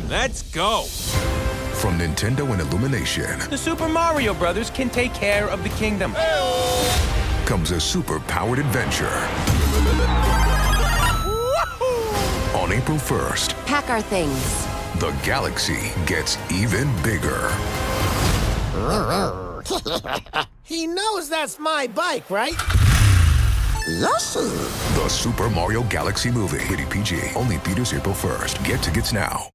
Let's go! From Nintendo and Illumination. The Super Mario Brothers can take care of the kingdom. Comes a super-powered adventure. On April 1st. Pack our things. The galaxy gets even bigger. He knows that's my bike, right? Yes. The Super Mario Galaxy movie. Rated PG. Only theaters April 1st. Get tickets now.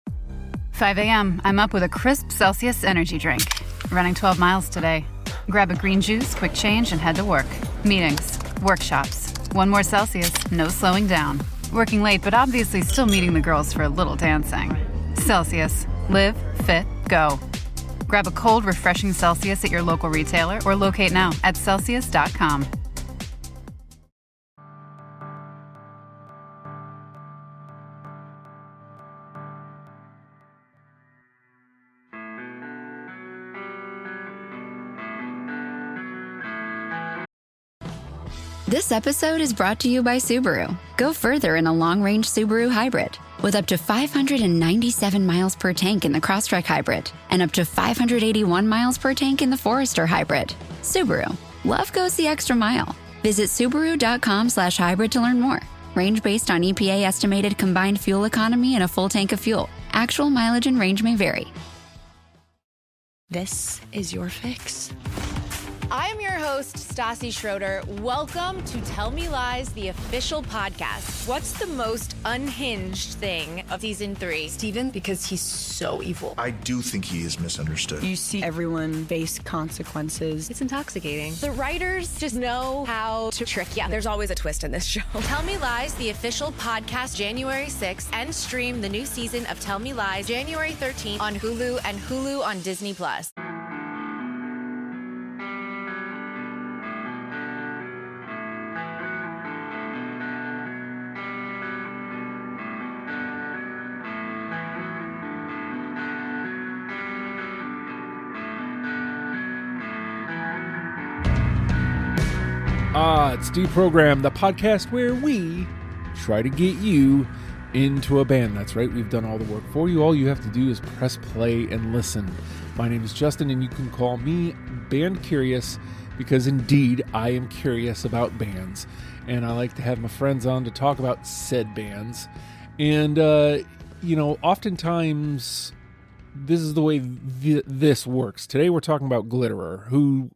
5 a.m. I'm up with a crisp Celsius energy drink. Running 12 miles today. Grab a green juice, quick change, and head to work. Meetings, workshops. One more Celsius, no slowing down. Working late, but obviously still meeting the girls for a little dancing. Celsius. Live, fit, go. Grab a cold, refreshing Celsius at your local retailer or locate now at Celsius.com. This episode is brought to you by Subaru. Go further in a long-range Subaru hybrid with up to 597 miles per tank in the Crosstrek hybrid and up to 581 miles per tank in the Forester hybrid. Subaru. Love goes the extra mile. Visit Subaru.com/hybrid to learn more. Range based on EPA estimated combined fuel economy and a full tank of fuel. Actual mileage and range may vary. This is your fix. I'm your host, Stassi Schroeder. Welcome to Tell Me Lies, the official podcast. What's the most unhinged thing of season 3? Steven, because he's so evil. I do think he is misunderstood. You see everyone face consequences. It's intoxicating. The writers just know how to trick you. There's always a twist in this show. Tell Me Lies, the official podcast, January 6th, and stream the new season of Tell Me Lies, January 13th on Hulu and Hulu on Disney+. It's Deprogram, the podcast where we try to get you into a band. That's right, we've done all the work for you. All you have to do is press play and listen. My name is Justin, and you can call me Band Curious because indeed I am curious about bands. And I like to have my friends on to talk about said bands. And, oftentimes this is the way this works. Today we're talking about Glitterer, who...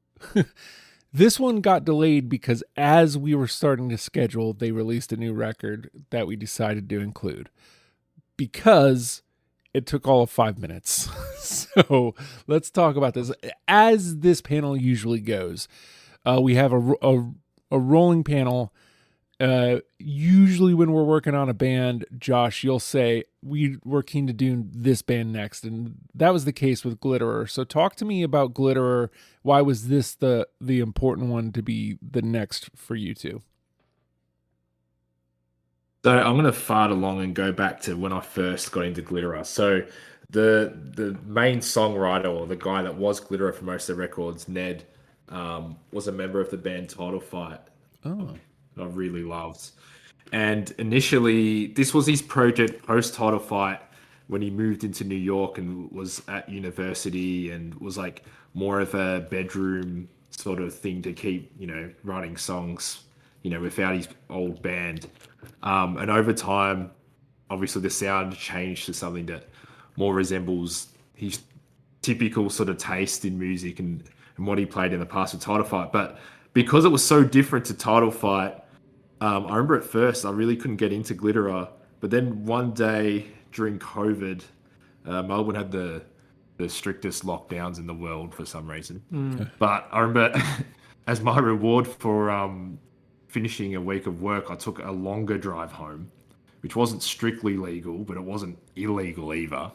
This one got delayed because as we were starting to schedule, they released a new record that we decided to include because it took all of 5 minutes. So let's talk about this. As this panel usually goes, we have a rolling panel. Usually when we're working on a band, Josh, you'll say, we're keen to do this band next. And that was the case with Glitterer. So talk to me about Glitterer. Why was this the important one to be the next for you two? So I'm going to fart along and go back to when I first got into Glitterer. So the main songwriter, or the guy that was Glitterer for most of the records, Ned, was a member of the band Title Fight. Oh. I really loved. And initially, this was his project post-Title Fight when he moved into New York and was at university and was like more of a bedroom sort of thing to keep, writing songs, without his old band. And over time, obviously the sound changed to something that more resembles his typical sort of taste in music and what he played in the past with Title Fight. But because it was so different to Title Fight, I remember at first I really couldn't get into Glitterer, but then one day during COVID, Melbourne had the strictest lockdowns in the world for some reason. But I remember as my reward for finishing a week of work, I took a longer drive home, which wasn't strictly legal, but it wasn't illegal either.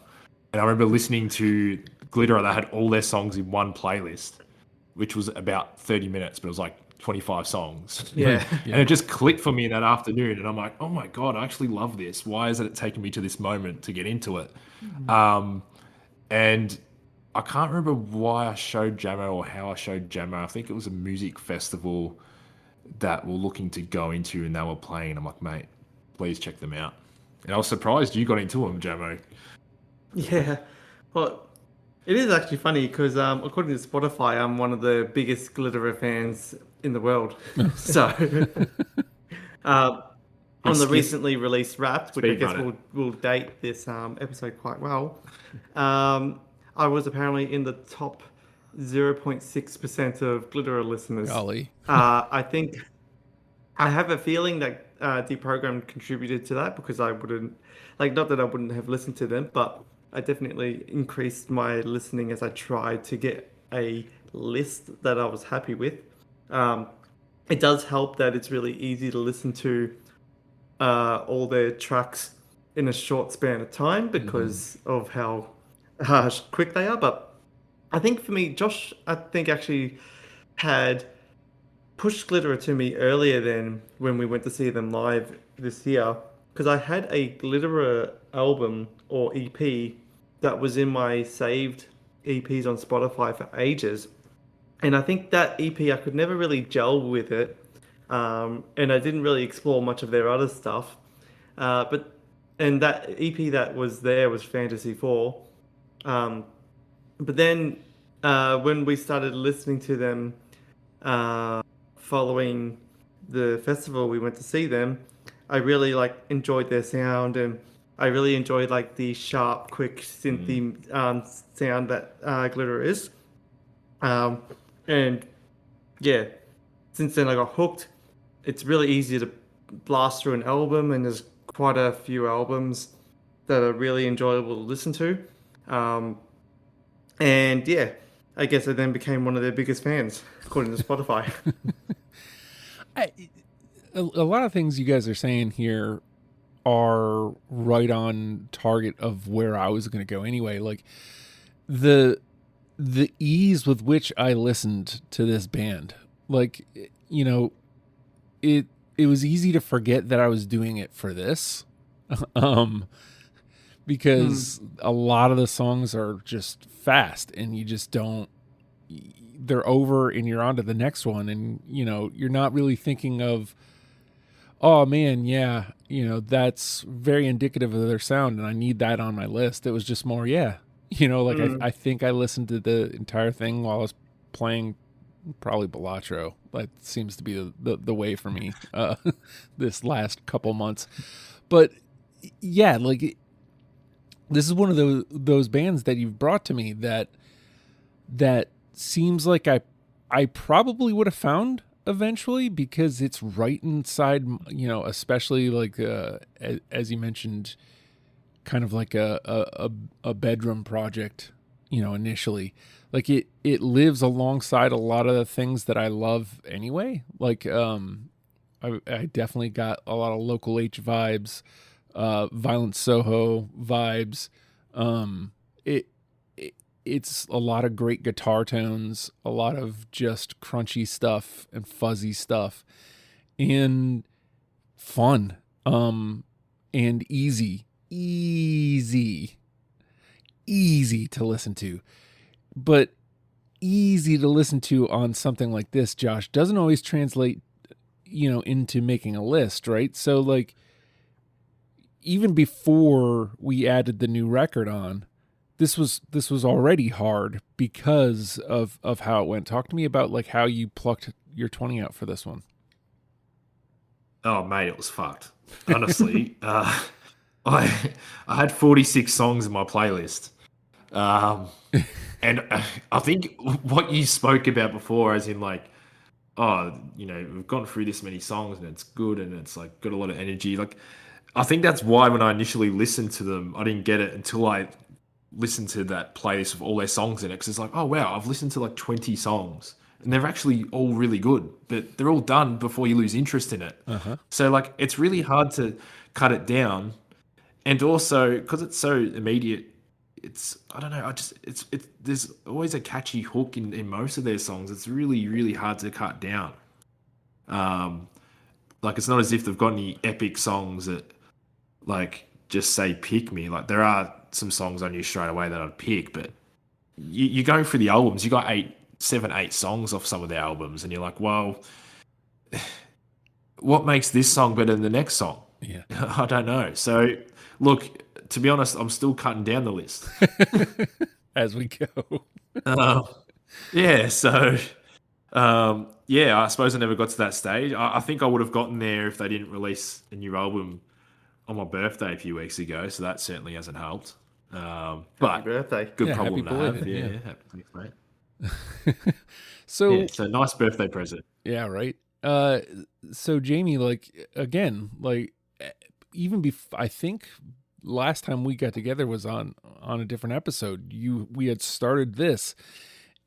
And I remember listening to Glitterer. They had all their songs in one playlist, which was about 30 minutes, but it was like 25 songs. Yeah. And it just clicked for me that afternoon. And I'm like, oh my God, I actually love this. Why is it taking me to this moment to get into it? And I can't remember why I showed Jamo or how I showed Jamo. I think it was a music festival that we're looking to go into and they were playing. I'm like, mate, please check them out. And I was surprised you got into them, Jamo. Yeah. Well, it is actually funny because according to Spotify, I'm one of the biggest Glitterer fans in the world. So, on the recently released Wrapped, which I guess will date this episode quite well, I was apparently in the top 0.6% of Glitterer listeners. Golly. I think I have a feeling that Deprogrammed contributed to that because I wouldn't, like, not that I wouldn't have listened to them, but I definitely increased my listening as I tried to get a list that I was happy with. It does help that it's really easy to listen to all their tracks in a short span of time because of how quick they are. But I think for me, Josh, I think actually had pushed Glitterer to me earlier than when we went to see them live this year, because I had a Glitterer album or EP that was in my saved EPs on Spotify for ages. And I think that EP, I could never really gel with it. And I didn't really explore much of their other stuff. And that EP that was there was Fantasy 4. But then when we started listening to them following the festival, we went to see them, I really enjoyed their sound, and I really enjoyed the sharp, quick synthy sound that Glitter is. And yeah, since then I got hooked. It's really easy to blast through an album, and there's quite a few albums that are really enjoyable to listen to. And yeah, I guess I then became one of their biggest fans, according to Spotify. A lot of things you guys are saying here are right on target of where I was going to go anyway. Like the ease with which I listened to this band, it was easy to forget that I was doing it for this. Because a lot of the songs are just fast and you just don't, they're over and you're on to the next one. And, you're not really thinking of, oh man, yeah, that's very indicative of their sound and I need that on my list. It was just more, I think I listened to the entire thing while I was playing probably Balatro. That seems to be the way for me this last couple months. But yeah, this is one of those bands that you've brought to me that seems like I probably would have found eventually, because it's right inside, especially as you mentioned, kind of like a bedroom project, initially. It lives alongside a lot of the things that I love anyway. I definitely got a lot of Local H vibes, Violent Soho vibes. It's a lot of great guitar tones, a lot of just crunchy stuff and fuzzy stuff, and fun, and easy to listen to. But easy to listen to on something like this, Josh, doesn't always translate, into making a list, right? So even before we added the new record on, this was already hard because of how it went. Talk to me about how you plucked your 20 out for this one. Oh mate, it was fucked. Honestly, I had 46 songs in my playlist. And I think what you spoke about before, as in we've gone through this many songs and it's good and it's got a lot of energy. I think that's why when I initially listened to them, I didn't get it until I listened to that playlist with all their songs in it. Because it's oh wow, I've listened to 20 songs and they're actually all really good, but they're all done before you lose interest in it. Uh-huh. So it's really hard to cut it down. And also because it's so immediate, it's, I don't know, it's there's always a catchy hook in most of their songs. It's really, really hard to cut down. It's not as if they've got any epic songs that just say pick me. There are some songs I knew straight away that I'd pick, but you're going through the albums, you got 8 songs off some of their albums, and you're well, what makes this song better than the next song? Yeah. I don't know. So look, to be honest, I'm still cutting down the list. As we go. Yeah, so I suppose I never got to that stage. I think I would have gotten there if they didn't release a new album on my birthday a few weeks ago, so that certainly hasn't helped. But happy birthday. Good problem to have. Yeah. Happy birthday, mate. So nice birthday present. Yeah, right. So Jamie, like again, like even I think last time we got together was on a different episode. We had started this,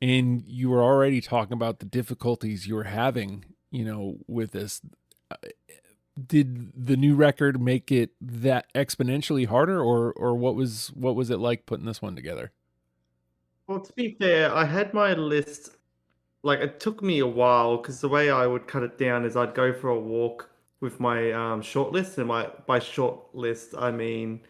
and you were already talking about the difficulties you were having, with this. Did the new record make it that exponentially harder, or what was it like putting this one together? Well, to be fair, I had my list. Like, it took me a while because the way I would cut it down is I'd go for a walk with my short list, and by short list I mean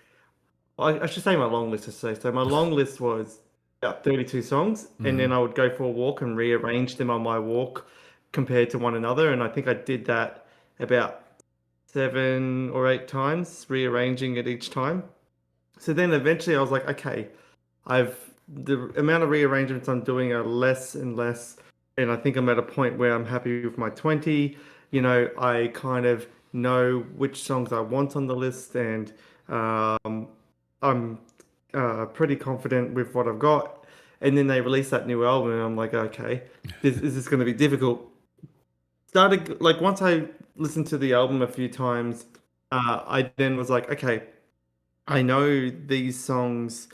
I should say my long list. So my long list was about 32 songs, and then I would go for a walk and rearrange them on my walk compared to one another, and I think I did that about 7 or 8 times, rearranging it each time. So then eventually I was like, okay, the amount of rearrangements I'm doing are less and less, and I think I'm at a point where I'm happy with my 20. I kind of know which songs I want on the list, and I'm pretty confident with what I've got. And then they released that new album, and I'm like, okay, this is going to be difficult. Once I listened to the album a few times, I then was like, okay, I know these songs.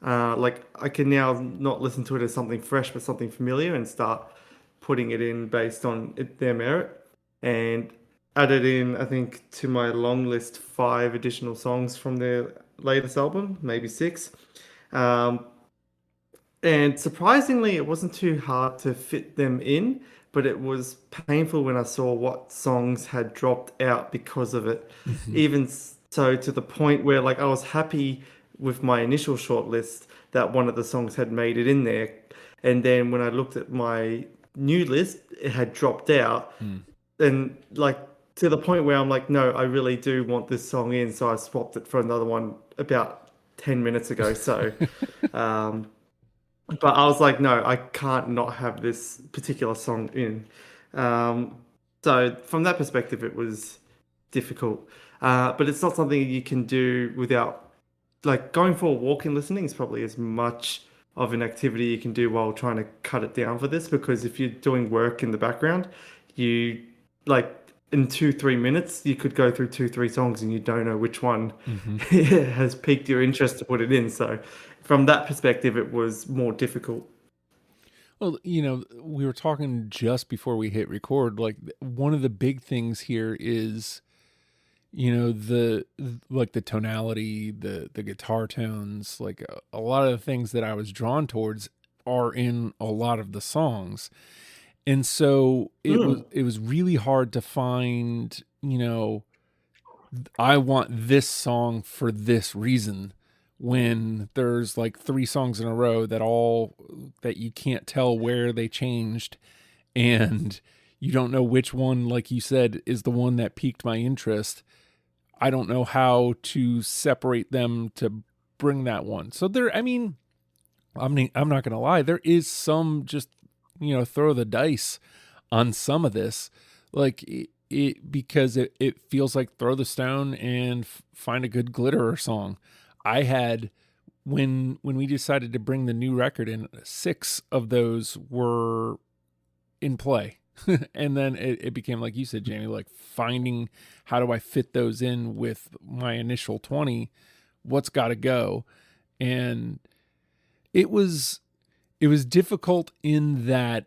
I can now not listen to it as something fresh, but something familiar, and start putting it in based on their merit. And added in, I think, to my long list 5 additional songs from their latest album, maybe 6. And surprisingly, it wasn't too hard to fit them in, but it was painful when I saw what songs had dropped out because of it. Even so, to the point where I was happy with my initial shortlist that one of the songs had made it in there. And then when I looked at my new list, it had dropped out. And to the point where I'm like, no, I really do want this song in. So I swapped it for another one about 10 minutes ago. So, but I was like, no, I can't not have this particular song in. So from that perspective, it was difficult. But it's not something you can do without, going for a walk and listening is probably as much of an activity you can do while trying to cut it down for this. Because if you're doing work in the background, you in 2-3 minutes, you could go through 2-3 songs and you don't know which one has piqued your interest to put it in. So from that perspective, it was more difficult. Well, we were talking just before we hit record, one of the big things here is, the tonality, the guitar tones, a lot of the things that I was drawn towards are in a lot of the songs. And so it was really hard to find, I want this song for this reason, when there's 3 songs in a row that you can't tell where they changed, and you don't know which one, like you said, is the one that piqued my interest. I don't know how to separate them to bring that one. So I'm not going to lie, there is some just, throw the dice on some of this, because it feels like throw the stone and find a good Glitterer song. I had, when we decided to bring the new record in, 6 of those were in play. And then it became, like you said, Jamie, finding how do I fit those in with my initial 20, what's got to go. And it was difficult in that,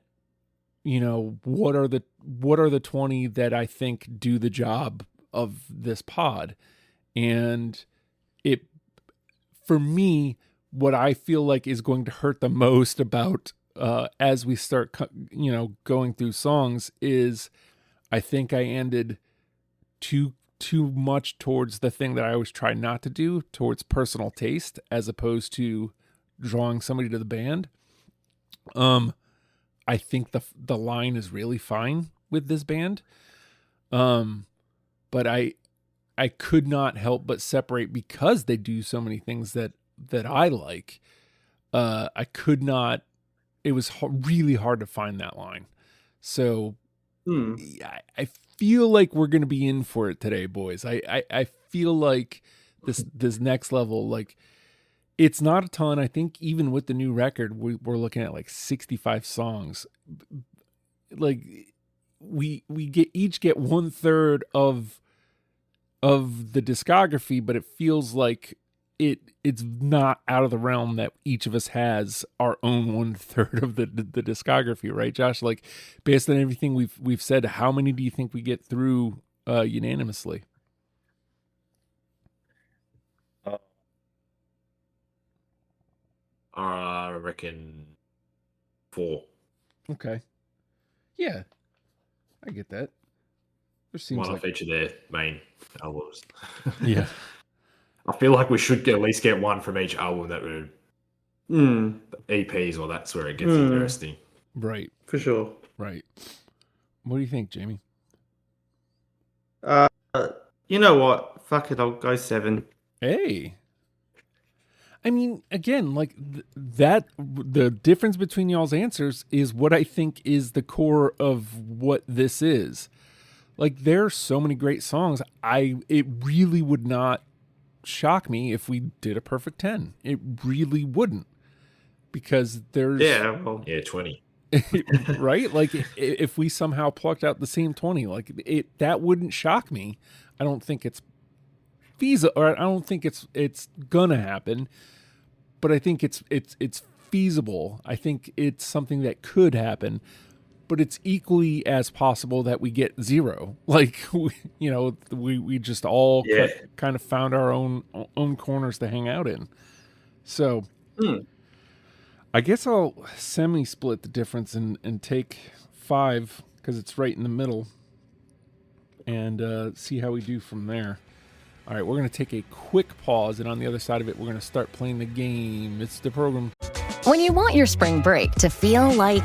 what are the 20 that I think do the job of this pod? And for me, what I feel like is going to hurt the most about, as we start, going through songs, is I think I ended too much towards the thing that I always try not to do, towards personal taste, as opposed to drawing somebody to the band. I think the line is really fine with this band. But I I could not help but separate because they do so many things that I like. I could not. It was really hard to find that line. So I feel like we're going to be in for it today, boys. I feel like this next level, like, it's not a ton. I think even with the new record, we're looking at like 65 songs. Like we each get 1/3 of the discography, but it feels like it's not out of the realm that each of us has our own 1/3 of the discography, right, Josh? Like, based on everything we've said, how many do you think we get through unanimously? I reckon 4. Okay. Yeah, I get that. There seems one like off each of their main albums. Yeah. I feel like we should at least get one from each album that would EPs, or that's where it gets interesting. Right. For sure. Right. What do you think, Jamie? You know what? Fuck it, I'll go 7. Hey. I mean, again, like that, the difference between y'all's answers is what I think is the core of what this is. Like, there are so many great songs. It really would not shock me if we did a perfect 10. It really wouldn't, because there's 20. Right? Like, if we somehow plucked out the same 20, like that wouldn't shock me. I don't think it's feasible, or I don't think it's gonna happen, but I think it's feasible. I think it's something that could happen, but it's equally as possible that we get 0. Like, we just all kind of found our own corners to hang out in. So I guess I'll semi-split the difference and take 5, because it's right in the middle, and see how we do from there. All right, we're going to take a quick pause, and on the other side of it, we're going to start playing the game. It's the program. When you want your spring break to feel like...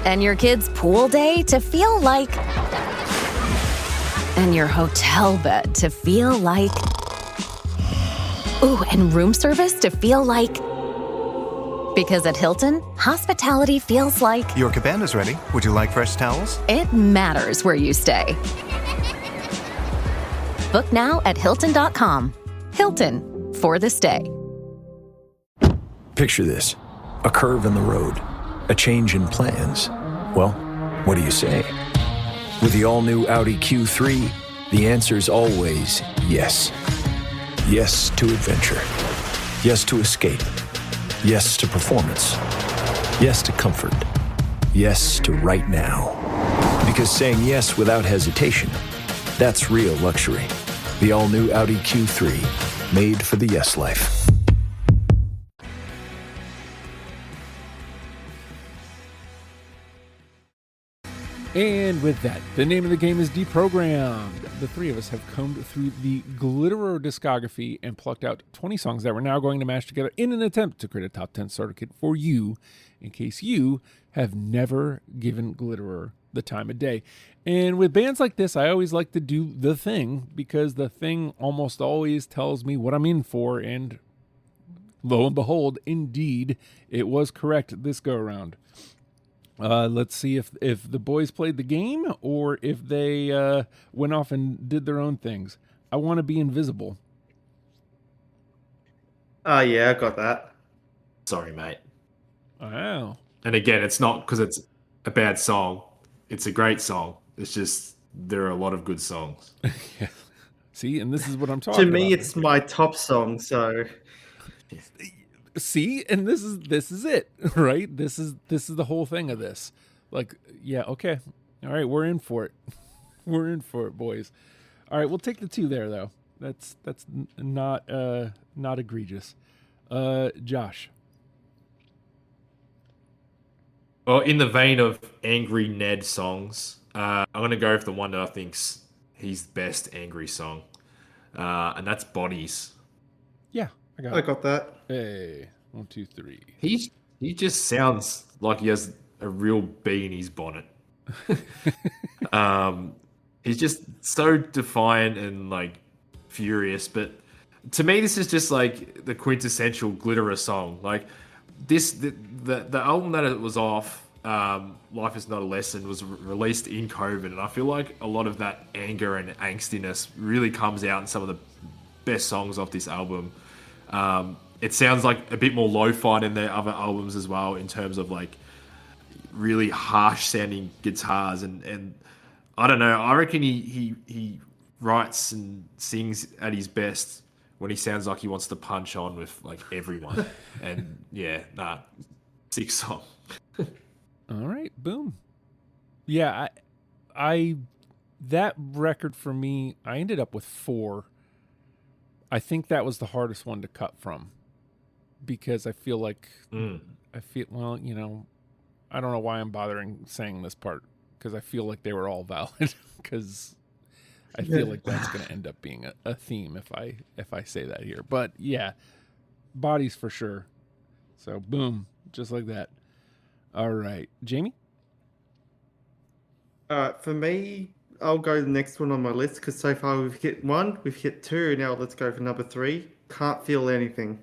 and your kids' pool day to feel like... and your hotel bed to feel like... ooh, and room service to feel like... because at Hilton, hospitality feels like... Your cabana's ready. Would you like fresh towels? It matters where you stay. Book now at Hilton.com. Hilton, for the stay. Picture this. A curve in the road. A change in plans. Well, what do you say? With the all-new Audi Q3, the answer's always yes. Yes to adventure. Yes to escape. Yes to performance. Yes to comfort. Yes to right now. Because saying yes without hesitation, that's real luxury. The all-new Audi Q3, made for the yes life. And with that, the name of the game is Deprogrammed. The three of us have combed through the Glitterer discography and plucked out 20 songs that we're now going to mash together in an attempt to create a top 10 starter kit for you, in case you have never given Glitterer the time of day. And with bands like this, I always like to do The Thing, because The Thing almost always tells me what I'm in for, and lo and behold, indeed, it was correct this go-around. Let's see if the boys played the game or if they went off and did their own things. I Want to Be Invisible. Yeah, I got that. Sorry, mate. Wow. And again, it's not because it's a bad song. It's a great song. It's just there are a lot of good songs. Yeah. See, and this is what I'm talking about. To me, it's my top song, so... See, and this is it, right? This is the whole thing of this. Like, yeah, okay. All right, we're in for it. We're in for it, boys. All right, we'll take the 2 there, though. That's not egregious. Josh. Well, in the vein of angry Ned songs, I'm going to go with the one that I think's his best angry song, and that's Bodies. Yeah, I got that. Hey, 1, 2, 3. He just sounds like he has a real bee in his bonnet. He's just so defiant and like furious. But to me, this is just like the quintessential Glitterer song. Like the album that it was off, Life Is Not a Lesson, was released in COVID, and I feel like a lot of that anger and angstiness really comes out in some of the best songs off this album. It sounds like a bit more lo-fi than their other albums as well, in terms of like really harsh sounding guitars, and I don't know, I reckon he writes and sings at his best when he sounds like he wants to punch on with like everyone. And sick song. All right, boom. Yeah, I that record for me, I ended up with 4. I think that was the hardest one to cut from, because I feel like I don't know why I'm bothering saying this part, because I feel like they were all valid, because I feel like that's going to end up being a theme if I say that here. But yeah, Bodies for sure. So boom, just like that. All right, Jamie? For me, I'll go the next one on my list, because so far we've hit 1, we've hit 2, now let's go for number 3. Can't Feel Anything.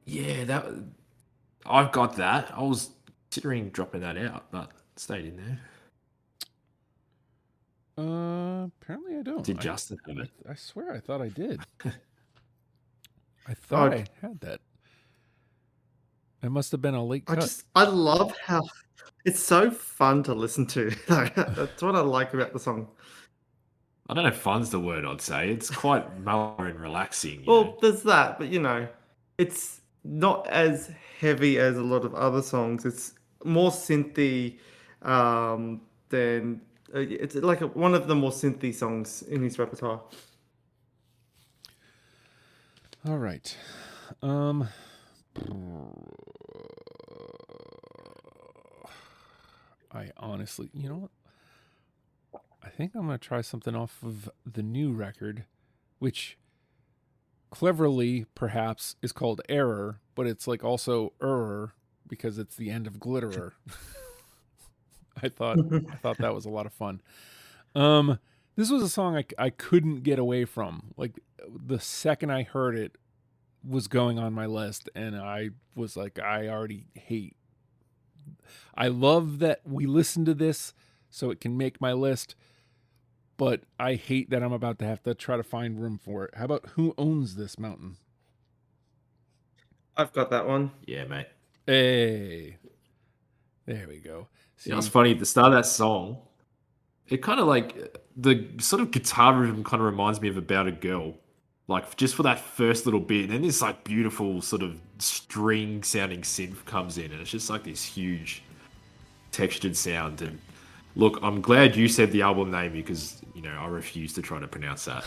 Yeah, I've got that. I was considering dropping that out, but it stayed in there. Apparently I don't. Did Justin have it? I swear I thought I did. I thought I had that. It must have been a late cut. I love how it's so fun to listen to. That's what I like about the song. I don't know if fun's the word I'd say. It's quite mellow and relaxing. Well, there's that, but it's not as heavy as a lot of other songs. It's more synthy than it's like one of the more synthy songs in his repertoire. All right. I honestly, you know what? I think I'm going to try something off of the new record, which cleverly perhaps is called Error, but it's like also Error because it's the end of Glitterer. I thought that was a lot of fun. This was a song I couldn't get away from. Like the second I heard it was going on my list, and I was like, I love that we listened to this so it can make my list, but I hate that I'm about to have to try to find room for it. How about Who Owns This Mountain? I've got that one. Yeah, mate. Hey. There we go. See, it's funny, at the start of that song, it kind of like, the sort of guitar rhythm kind of reminds me of About a Girl. Like, just for that first little bit, and then this like beautiful sort of string sounding synth comes in, and it's just like this huge textured sound. And look, I'm glad you said the album name, because I refuse to try to pronounce that.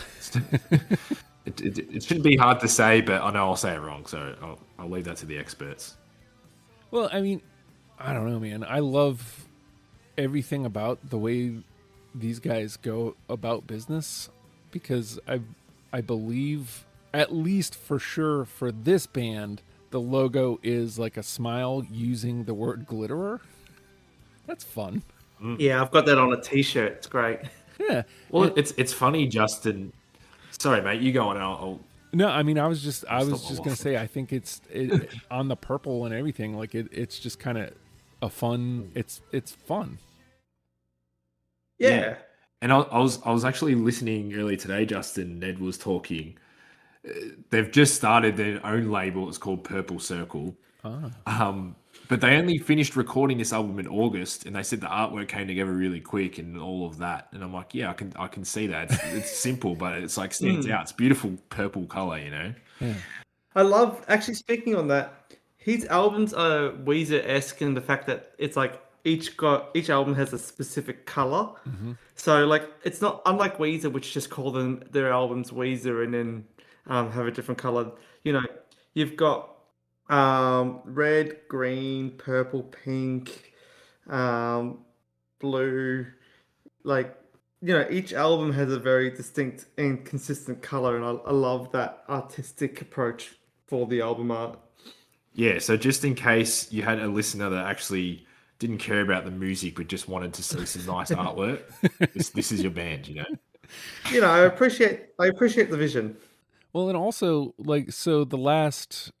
It shouldn't be hard to say, but I know I'll say it wrong, so I'll leave that to the experts. Well, I mean, I don't know, man. I love everything about the way these guys go about business, because I believe, at least for sure for this band, the logo is like a smile using the word Glitterer. That's fun. Yeah, I've got that on a t-shirt. It's great. Yeah. Well, it's funny, Justin. Sorry, mate. You go on. I'll No, I mean, I was just gonna say, I think it's on the purple and everything. Like it's just kind of a fun. It's fun. Yeah. And I was actually listening earlier today, Justin. Ned was talking. They've just started their own label. It's called Purple Circle. But they only finished recording this album in August, and they said the artwork came together really quick and all of that. And I'm like, yeah, I can see that. It's simple, but it's like stands out. It's beautiful purple color, Yeah. I love, actually, speaking on that, his albums are Weezer-esque in the fact that it's like each album has a specific color. Mm-hmm. So like it's not unlike Weezer, which just call their albums Weezer and then have a different color. You've got red, green, purple, pink, blue. Like each album has a very distinct and consistent color, and I love that artistic approach for the album art. Yeah, so just in case you had a listener that actually didn't care about the music, but just wanted to see some nice artwork, this is your band, you know. You know, I appreciate the vision. Well, and also like so the last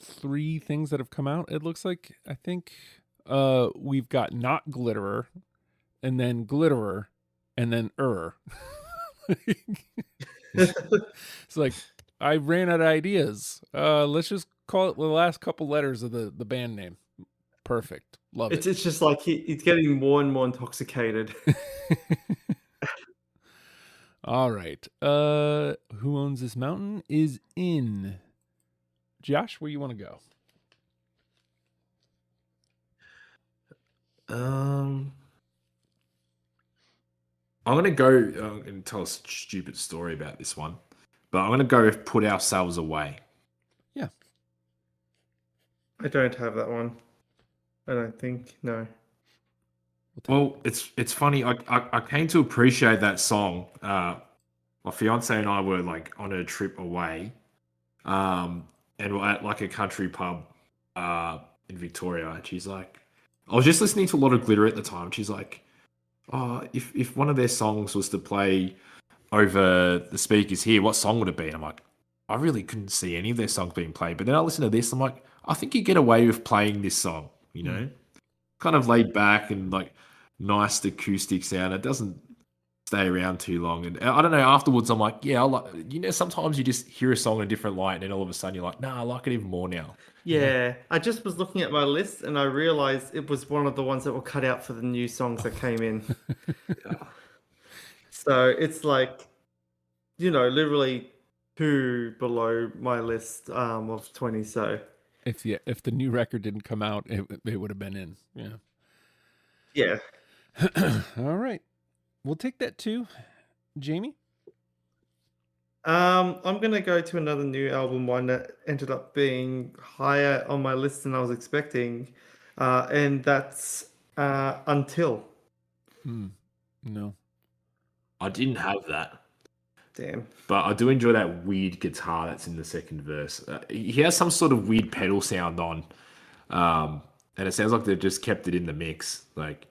3 things that have come out, it looks like I think we've got Not Glitterer, and then Glitterer, and then It's like I ran out of ideas. Let's just call it the last couple letters of the band name. Perfect. Love it. It's just like he's getting more and more intoxicated. All right. Who Owns This Mountain is in. Josh, where you want to go? I'm gonna go and tell a stupid story about this one, but I'm gonna go with Put Ourselves Away. Yeah. I don't have that one. I don't think. No. Well, it's funny. I came to appreciate that song. My fiance and I were like on a trip away, and we're at like a country pub in Victoria. And she's like, I was just listening to a lot of Glitter at the time. She's like, oh, if one of their songs was to play over the speakers here, what song would it be? And I'm like, I really couldn't see any of their songs being played. But then I listened to this. I'm like, I think you get away with playing this song. You know, kind of laid back and like nice acoustic sound. It doesn't stay around too long. And I don't know, afterwards I'm like, yeah, I like, you know, sometimes you just hear a song in a different light and then all of a sudden you're like, nah, I like it even more now. Yeah, I just was looking at my list and I realized it was one of the ones that were cut out for the new songs that came in. So it's like, you know, literally 2 below my list of 20. So if the new record didn't come out, it would have been in. Yeah. Yeah. All right. We'll take that too. Jamie? I'm gonna go to another new album, one that ended up being higher on my list than I was expecting, and that's Until. No. I didn't have that. Damn. But I do enjoy that weird guitar that's in the second verse. He has some sort of weird pedal sound on, and it sounds like they've just kept it in the mix. Like,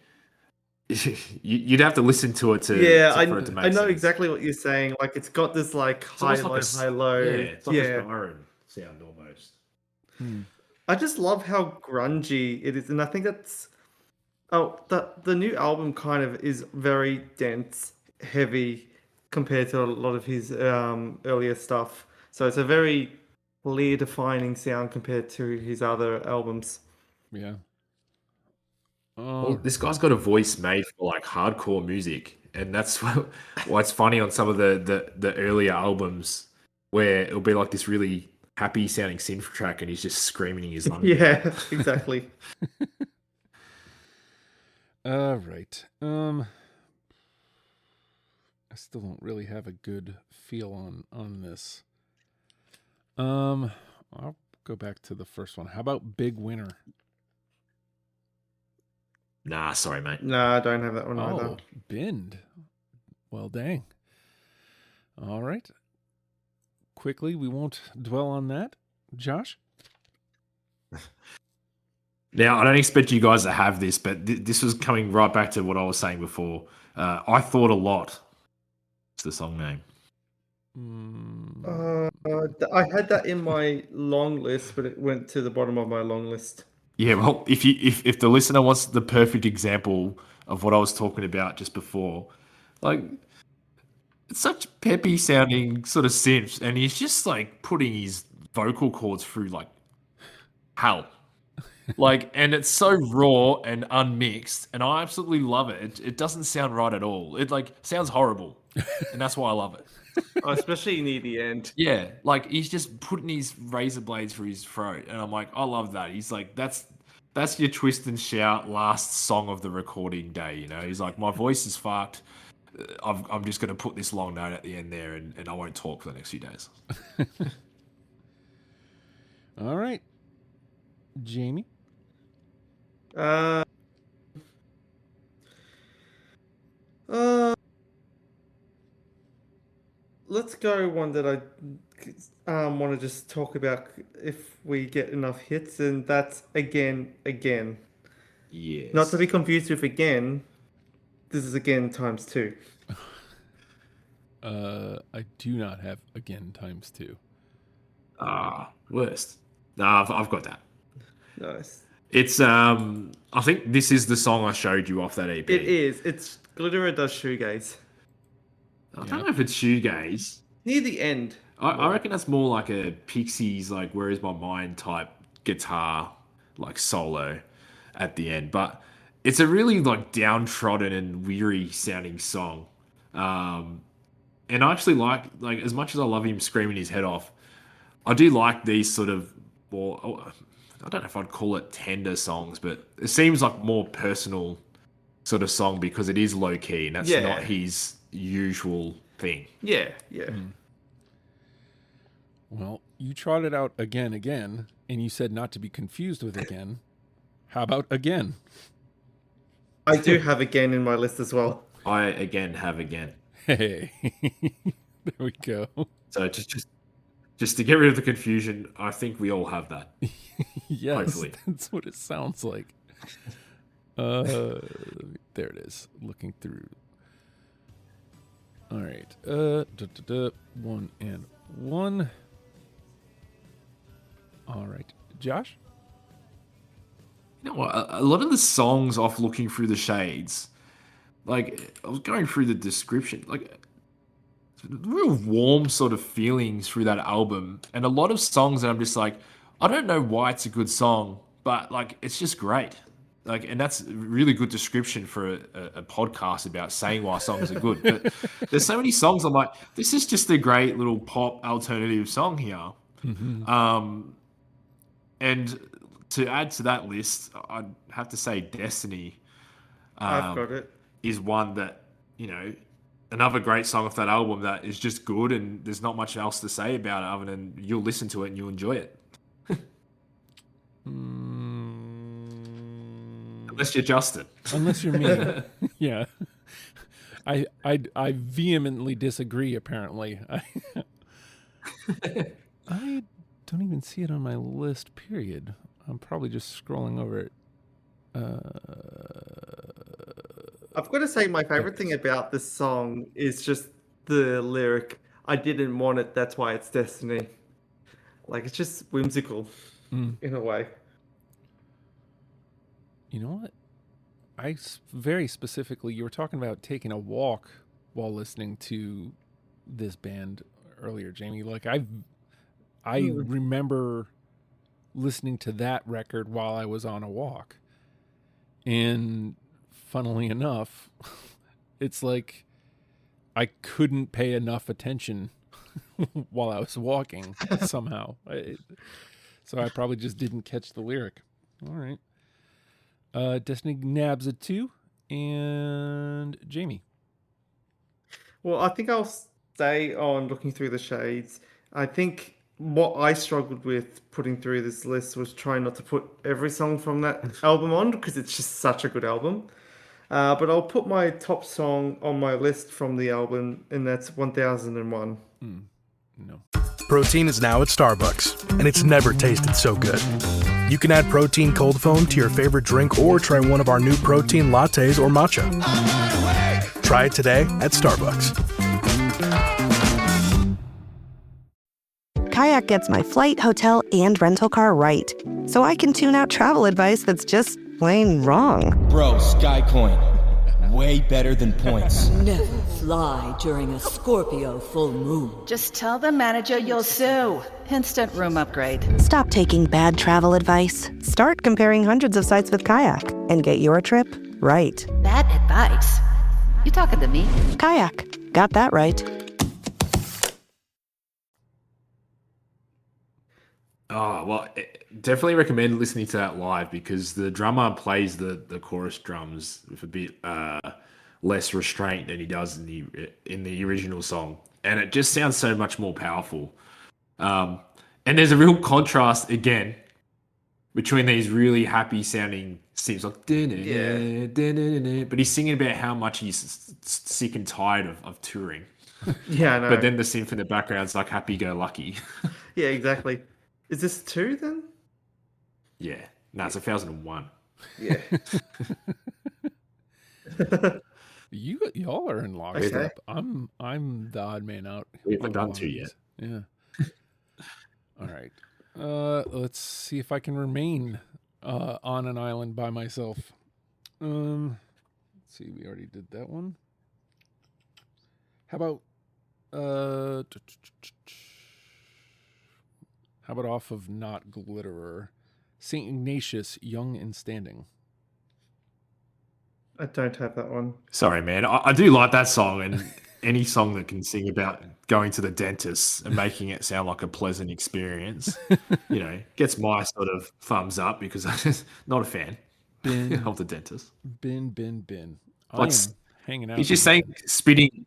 you'd have to listen to it for it to make I know sense. exactly what you're saying. Like, it's got this like high, almost low, like high, low. it's like a siren sound almost. I just love how grungy it is, and I think that's the new album kind of is very dense, heavy compared to a lot of his earlier stuff. So it's a very clear, defining sound compared to his other albums. Yeah. Well, this guy's got a voice made for like hardcore music, and that's why it's funny on some of the earlier albums where it'll be like this really happy sounding synth track, and he's just screaming his lungs. Yeah, exactly. All right. I still don't really have a good feel on this. I'll go back to the first one. How about Big Winner? Nah, sorry, mate. Nah, I don't have that one either. Oh, Bend. Well, dang. All right. Quickly, we won't dwell on that. Josh? Now, I don't expect you guys to have this, but this was coming right back to what I was saying before. I Thought a Lot. It's the song name. I had that in my long list, but it went to the bottom of my long list. Yeah, well, if the listener wants the perfect example of what I was talking about just before, like, it's such peppy sounding sort of synths, and he's just like putting his vocal cords through like hell. Like, and it's so raw and unmixed, and I absolutely love it. It doesn't sound right at all. It like sounds horrible, and that's why I love it. Especially near the end. Yeah, like he's just putting his razor blades through his throat, and I'm like, I love that. He's like, that's your twist and shout last song of the recording day. You know, he's like, my voice is fucked. I'm just gonna put this long note at the end there, and I won't talk for the next few days. All right, Jamie. Let's go one that I want to just talk about if we get enough hits, and that's Again. Yes. Not to be confused with Again. This is Again times 2. I do not have Again times 2. Worst. Nah, I've got that. Nice. It's I think this is the song I showed you off that EP. It is. It's Glitterer does shoegaze. I don't know if it's shoegaze. Near the end. I reckon that's more like a Pixies, like Where Is My Mind type guitar, like solo at the end. But it's a really like downtrodden and weary sounding song. And I actually like as much as I love him screaming his head off, I do like these sort of more, I don't know if I'd call it tender songs, but it seems like more personal sort of song because it is low key and that's not his usual thing. Yeah. Well, you trotted out Again, and you said not to be confused with Again. How about Again? I do have Again in my list as well. I again have Again. Hey, there we go. So just to get rid of the confusion, I think we all have that. Yes, hopefully. That's what it sounds like. There it is. Looking through. All right. 1 and 1. All right, Josh. You know what? A lot of the songs off Looking Through the Shades, like I was going through the description, like real warm sort of feelings through that album, and a lot of songs that I'm just like, I don't know why it's a good song, but like it's just great. Like, and that's a really good description for a podcast about saying why songs are good. But there's so many songs I'm like, this is just a great little pop alternative song here. Mm-hmm. And to add to that list, I'd have to say Destiny. I've got it. Is one that, you know, another great song off that album that is just good and there's not much else to say about it other than you'll listen to it and you'll enjoy it. Unless you're Justin. Unless you're me. Yeah. I vehemently disagree, apparently. I don't even see it on my list, period. I'm probably just scrolling over it. I've got to say my favorite thing about this song is just the lyric, I didn't want it, that's why it's destiny. Like, it's just whimsical in a way. You know what? Very specifically, you were talking about taking a walk while listening to this band earlier, Jamie. Like, I remember listening to that record while I was on a walk. And funnily enough, it's like I couldn't pay enough attention while I was walking somehow. So I probably just didn't catch the lyric. All right. Destiny nabs a 2. And Jamie. Well, I think I'll stay on Looking Through the Shades. I think what I struggled with putting through this list was trying not to put every song from that album on because it's just such a good album. But I'll put my top song on my list from the album, and that's 1001. No. Protein is now at Starbucks, and it's never tasted so good. You can add protein cold foam to your favorite drink or try one of our new protein lattes or matcha. Try it today at Starbucks. Kayak gets my flight, hotel, and rental car right, so I can tune out travel advice that's just plain wrong. Bro, Skycoin. Way better than points. Never fly during a Scorpio full moon. Just tell the manager you'll sue. Instant room upgrade. Stop taking bad travel advice. Start comparing hundreds of sites with Kayak and get your trip right. Bad advice? You talking to me? Kayak. Got that right. Oh, well, definitely recommend listening to that live because the drummer plays the chorus drums with a bit less restraint than he does in the original song. And it just sounds so much more powerful. And there's a real contrast, again, between these really happy sounding scenes like but he's singing about how much he's sick and tired of touring. Yeah, I know. But then the synth in the background's like happy-go-lucky. Yeah, exactly. Is this 2 then? Yeah. No, it's 1001. Yeah. Y'all are in lockstep. I'm the odd man out. We haven't done two yet. Yeah. All right. Let's see if I can remain on an island by myself. Let's see, we already did that one. How about off of Not Glitterer, St. Ignatius, Young and Standing? I don't have that one. Sorry, man. I do like that song, and any song that can sing about going to the dentist and making it sound like a pleasant experience, gets my sort of thumbs up because I'm just not a fan of the dentist. Bin. Like, I am hanging out. He's just saying spitting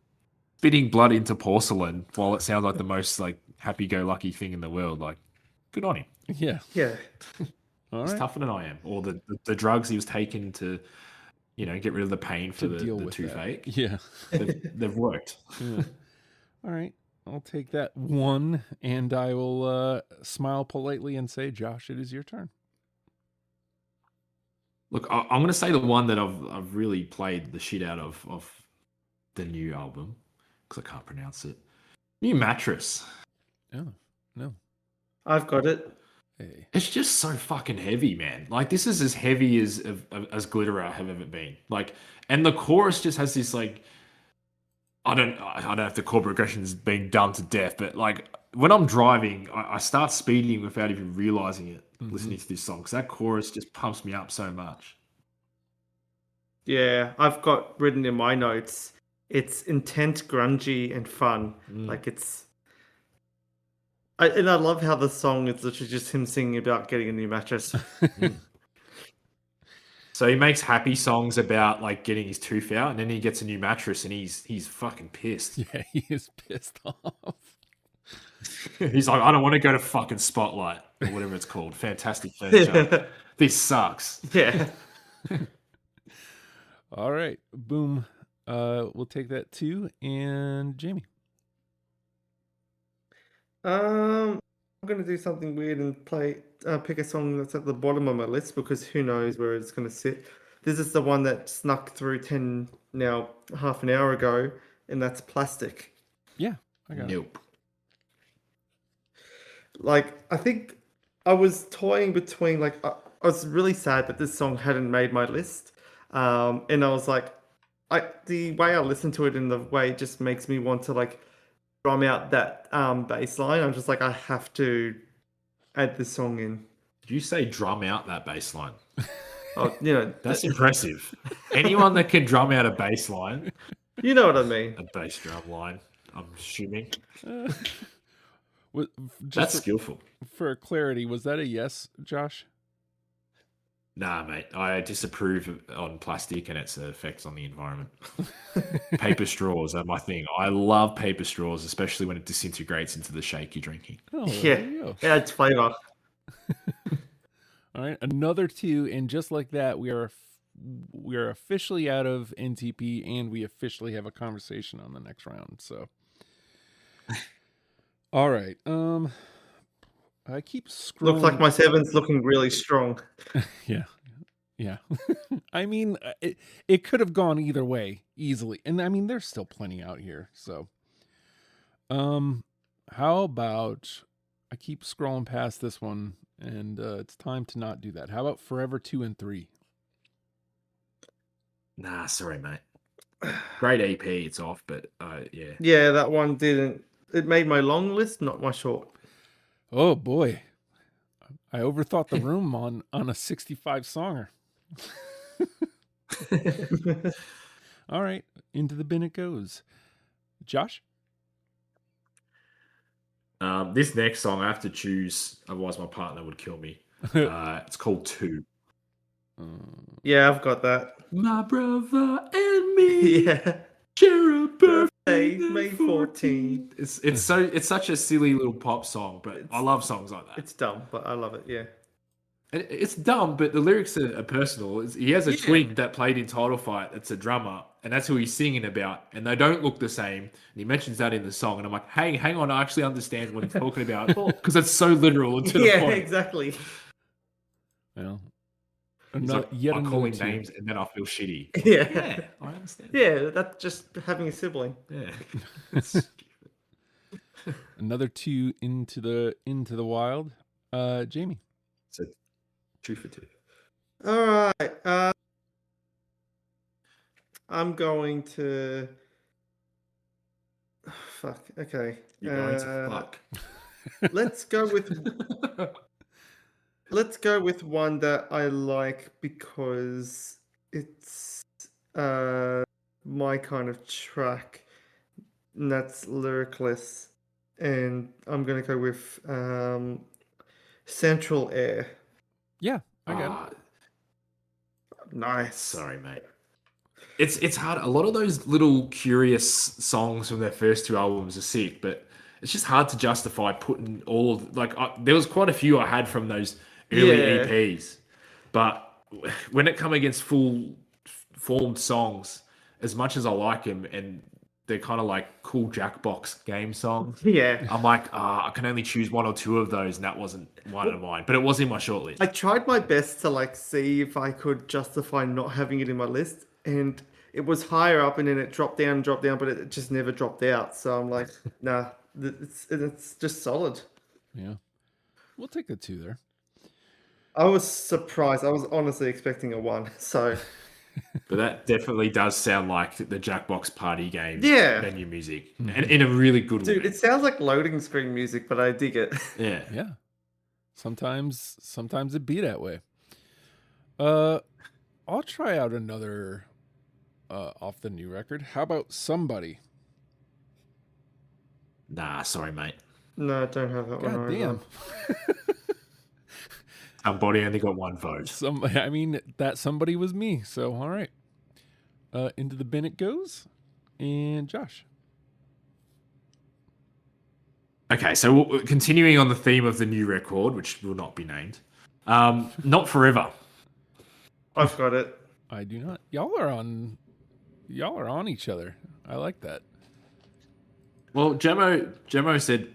blood into porcelain while it sounds like the most like happy-go-lucky thing in the world. Like, good on him. Yeah. Yeah. All He's right. tougher than I am. Or the drugs he was taking to, get rid of the pain for the toothache. That. Yeah. They've worked. Yeah. All right. I'll take that one, and I will smile politely and say, Josh, it is your turn. Look, I'm going to say the one that I've really played the shit out of the new album, because I can't pronounce it. New Mattress. Oh, no. I've got it. Hey. It's just so fucking heavy, man. Like, this is as heavy as Glitterer have ever been. Like, and the chorus just has this, like, I don't know if the chord progression's been done to death, but like when I'm driving, I start speeding without even realizing it, listening to this song, because that chorus just pumps me up so much. Yeah, I've got written in my notes, it's intense, grungy, and fun. Like, it's... And I love how the song is literally just him singing about getting a new mattress. So he makes happy songs about like getting his tooth out, and then he gets a new mattress, and he's fucking pissed. Yeah, he is pissed off. He's like, I don't want to go to fucking Spotlight or whatever it's called. Fantastic Furniture. This sucks. Yeah. All right, boom. We'll take that too. And Jamie. I'm going to do something weird and pick a song that's at the bottom of my list, because who knows where it's going to sit. This is the one that snuck through half an hour ago, and that's Plastic. Yeah, I got it. Like, I think I was toying between, like, I was really sad that this song hadn't made my list. And I was like, the way I listen to it and the way it just makes me want to, like, drum out that bass line. I'm just like, I have to add this song in. Did you say drum out that bass line? Oh, that's impressive. Anyone that can drum out a bass line, you know what I mean. A bass drum line, I'm assuming. That's skillful. For clarity, was that a yes, Josh? Nah, mate. I disapprove on plastic and its effects on the environment. Paper straws are my thing. I love paper straws, especially when it disintegrates into the shake you're drinking. Oh, yeah, it's flavor. All right, another 2, and just like that, we are officially out of NTP, and we officially have a conversation on the next round. So, all right. I keep scrolling. Looks like my 7's looking really strong. Yeah. I mean, it could have gone either way easily, and I mean, there's still plenty out here. So, how about I keep scrolling past this one, and it's time to not do that. How about Forever 2 and 3? Nah, sorry, mate. Great EP, it's off, but yeah. Yeah, that one didn't. It made my long list, not my short. Oh boy, I overthought the room on a 65 songer. All right, into the bin it goes. Josh? This next song I have to choose, otherwise my partner would kill me. It's called 2. Yeah, I've got that. My brother and me. Yeah. Share a birthday, May 14th. It's such a silly little pop song, but I love songs like that. It's dumb, but I love it. Yeah. It's dumb, but the lyrics are personal. He has a twin that played in Title Fight. That's a drummer, and that's who he's singing about. And they don't look the same. And he mentions that in the song, and I'm like, hey, hang on, I actually understand what he's talking about because it's so literal and to the point. Yeah, exactly. Well, He's Not like, yet I another call him 2. names and then I feel shitty. Yeah. I understand. Yeah, that's just having a sibling. Yeah. Another 2 into the wild. Jamie. So 2 for 2. All right. I'm going to. Fuck. Okay. You're going to fuck. Let's go with. Let's go with one that I like because it's my kind of track, and that's lyricless, and I'm gonna go with Central Air. Yeah, I got it. Nice. Sorry, mate. It's hard. A lot of those little curious songs from their first 2 albums are sick, but it's just hard to justify putting all of there was quite a few I had from those early EPs, but when it come against full formed songs, as much as I like them and they're kind of like cool Jackbox game songs, I'm like, I can only choose 1 or 2 of those, and that wasn't one of mine, but it was in my shortlist. I tried my best to see if I could justify not having it in my list, and it was higher up, and then it dropped down, but it just never dropped out. So I'm like, nah, it's just solid. Yeah, we'll take a 2 there. I was surprised. I was honestly expecting a 1. So, but that definitely does sound like the Jackbox party game menu music, and in a really good way. Dude, it sounds like loading screen music, but I dig it. Yeah. Yeah. Sometimes it be that way. I'll try out another off the new record. How about Somebody? Nah, sorry, mate. No, I don't have that one. God damn. Somebody only got 1 vote. That somebody was me. So, all right. Into the bin it goes. And Josh. Okay, so continuing on the theme of the new record, which will not be named. Not Forever. I've got it. I do not. Y'all are on each other. I like that. Well, Jemo said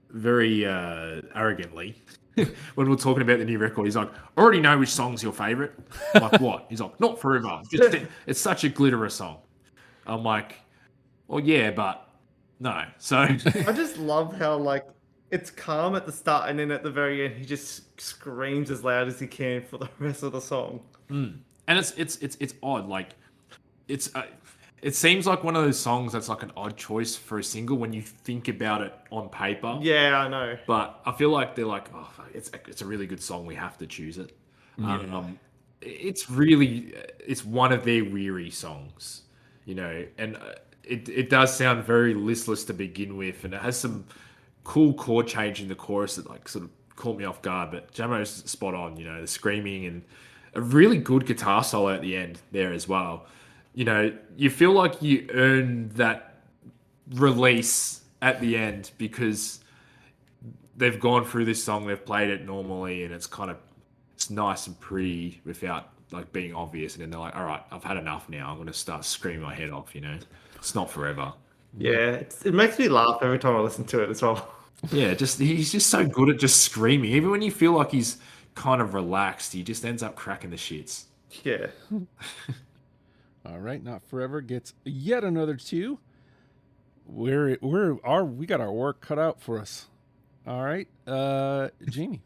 very arrogantly when we were talking about the new record, he's like, I already know which song's your favorite. I'm like, what? He's like, Not Forever. It's such a glitterer song. I'm like, well, yeah, but no. So I just love how it's calm at the start, and then at the very end he just screams as loud as he can for the rest of the song. And it's odd. It seems like one of those songs that's like an odd choice for a single when you think about it on paper. Yeah, I know. But I feel like they're like, oh, it's a really good song. We have to choose it. Yeah. It's one of their weary songs, and it does sound very listless to begin with, and it has some cool chord change in the chorus that sort of caught me off guard. But Jamo's spot on, the screaming and a really good guitar solo at the end there as well. You feel like you earn that release at the end because they've gone through this song, they've played it normally, and it's nice and pretty without being obvious. And then they're like, all right, I've had enough now. I'm going to start screaming my head off, It's not forever. Yeah, it makes me laugh every time I listen to it as well. Yeah, he's just so good at just screaming. Even when you feel like he's kind of relaxed, he just ends up cracking the shits. Yeah. All right, Not Forever gets yet another 2. We got our work cut out for us. All right, Jamie.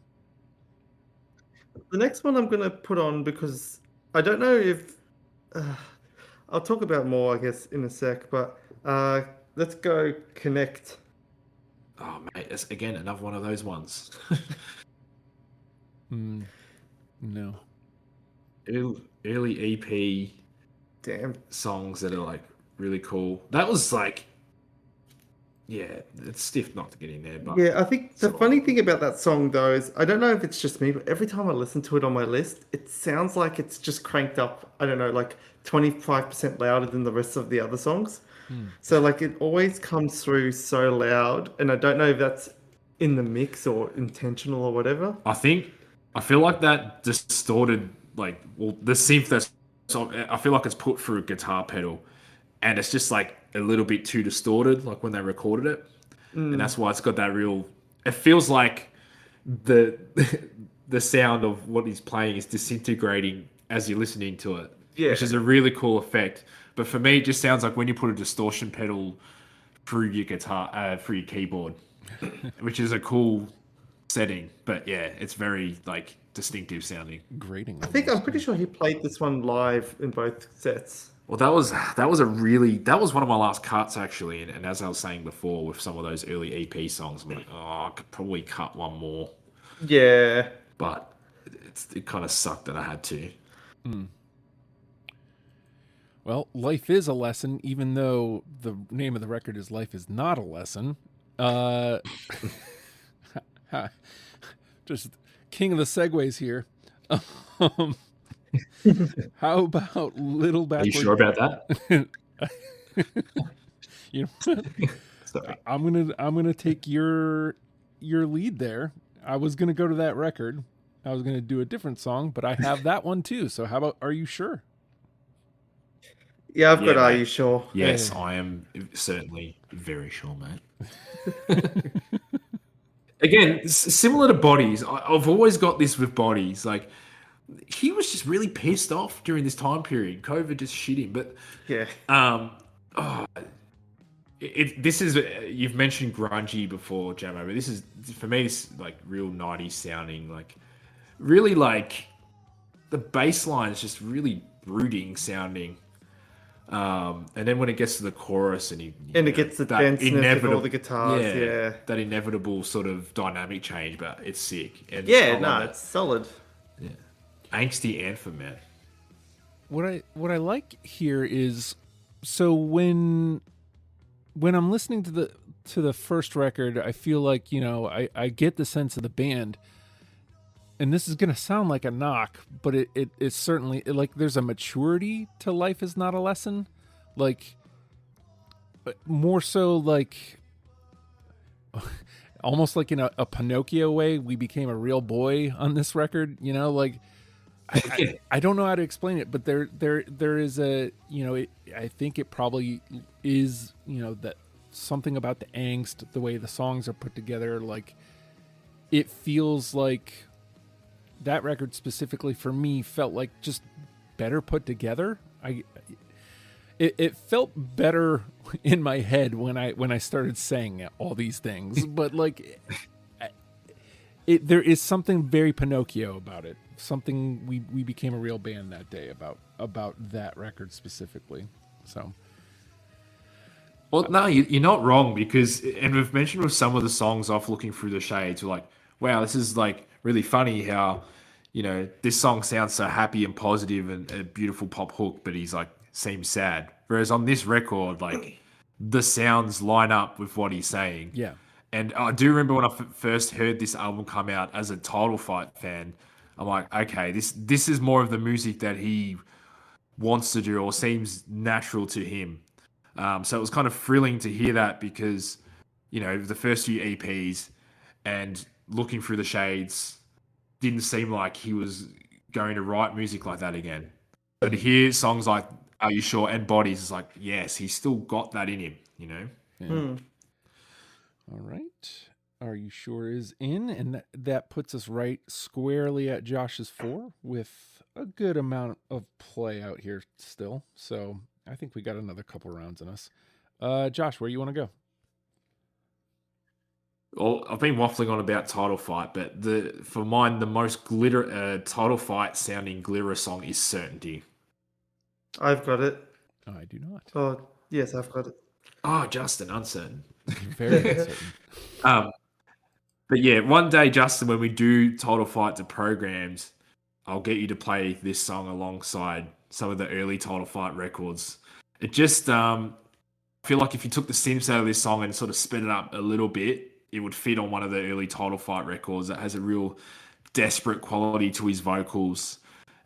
The next one I'm going to put on because I don't know if I'll talk about more, I guess, in a sec. But let's go Connect. Oh, mate, it's again another one of those ones. No. Early EP. Damn. Songs that are really cool. That was it's stiff not to get in there. But yeah, I think the funny thing about that song though is I don't know if it's just me, but every time I listen to it on my list, it sounds like it's just cranked up. I don't know, 25% louder than the rest of the other songs. So it always comes through so loud, and I don't know if that's in the mix or intentional or whatever. I feel like that distorted the synth that's. So I feel like it's put through a guitar pedal, and it's just a little bit too distorted, when they recorded it, and that's why it's got that real. It feels like the the sound of what he's playing is disintegrating as you're listening to it, Yeah. which is a really cool effect. But for me, it just sounds like when you put a distortion pedal through your guitar, through your keyboard, which is a cool setting. But yeah, it's very like distinctive sounding. Grating. I'm pretty sure he played this one live in both sets. Well, that was one of my last cuts actually, and as I was saying before, with some of those early EP songs, I'm like, I could probably cut one more. Yeah, but it kind of sucked that I had to. Well, Life is a Lesson, even though the name of the record is Life is Not a Lesson. Just king of the segues here. How about Little Backward? Are you sure about that? You know, sorry. I'm gonna take your lead there. I was gonna go to that record. I was gonna do a different song, but I have that one too. So how about Are You Sure? Yeah, I've got Are You Sure? Yes, I am certainly very sure, mate. Again, similar to Bodies, I've always got this with Bodies. Like, he was just really pissed off during this time period. COVID just shit him. But yeah, this is, you've mentioned grungy before, Jamo, but this is, for me, this is like real 90s sounding. Like, really, like, the bass line is just really brooding sounding. And then when it gets to the chorus and it gets the denseness of all the guitars, yeah, that inevitable sort of dynamic change, but it's sick. And it's solid. Yeah, angsty anthem, man. What I like here is, so when I'm listening to the first record, I feel like, you know, I get the sense of the band. And this is going to sound like a knock, but it's certainly, like, there's a maturity to Life is Not a Lesson. Like, more so like, almost like in a Pinocchio way, we became a real boy on this record, you know? Like, I don't know how to explain it, but there is a, you know, I think it probably is, you know, that something about the angst, the way the songs are put together, like, it feels like that record specifically for me felt like just better put together. It felt better in my head when I started saying all these things, but like there is something very Pinocchio about it. Something we became a real band that day about that record specifically. So, well, no, you're not wrong, because, and we've mentioned with some of the songs off Looking Through the Shades, we're like, wow, this is like really funny how, you know, this song sounds so happy and positive and a beautiful pop hook, but he's like, seems sad. Whereas on this record, like, the sounds line up with what he's saying. Yeah. And I do remember when I first heard this album come out as a Title Fight fan, I'm like, okay, this is more of the music that he wants to do or seems natural to him. So it was kind of thrilling to hear that, because, you know, the first few EPs and Looking Through the Shades didn't seem like he was going to write music like that again. But to hear songs like Are You Sure and Bodies, is like, yes, he's still got that in him, you know? Yeah. All right. Are You Sure is in, and that puts us right squarely at Josh's 4 with a good amount of play out here still. So I think we got another couple rounds in us. Josh, where you want to go? Well, I've been waffling on about Title Fight, but for mine, the most Title Fight sounding glitter song is Certainty. I've got it. Oh, I do not. Oh, yes, I've got it. Oh, Justin, uncertain. Very uncertain. But yeah, one day, Justin, when we do Title Fight to programs, I'll get you to play this song alongside some of the early Title Fight records. It just, I feel like if you took the synths out of this song and sort of sped it up a little bit, it would fit on one of the early Title Fight records that has a real desperate quality to his vocals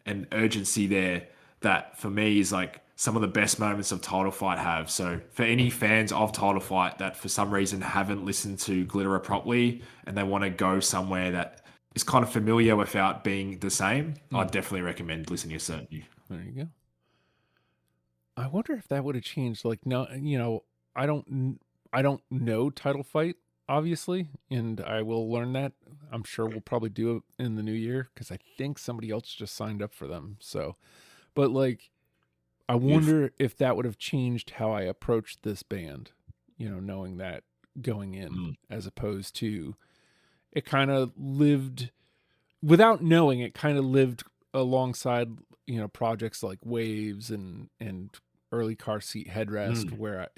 and urgency there that, for me, is like some of the best moments of Title Fight have. So for any fans of Title Fight that for some reason haven't listened to Glitterer properly and they want to go somewhere that is kind of familiar without being the same, I'd definitely recommend listening to Certainty. There you go. I wonder if that would have changed. Like, no, you know, I don't know Title Fight, obviously, and I will learn that I'm sure we'll probably do it in the new year because I think somebody else just signed up for them. So, but like, I wonder if that would have changed how I approached this band, knowing that going in, as opposed to it kind of lived without knowing it kind of lived alongside, projects like Waves and early Car Seat Headrest, where,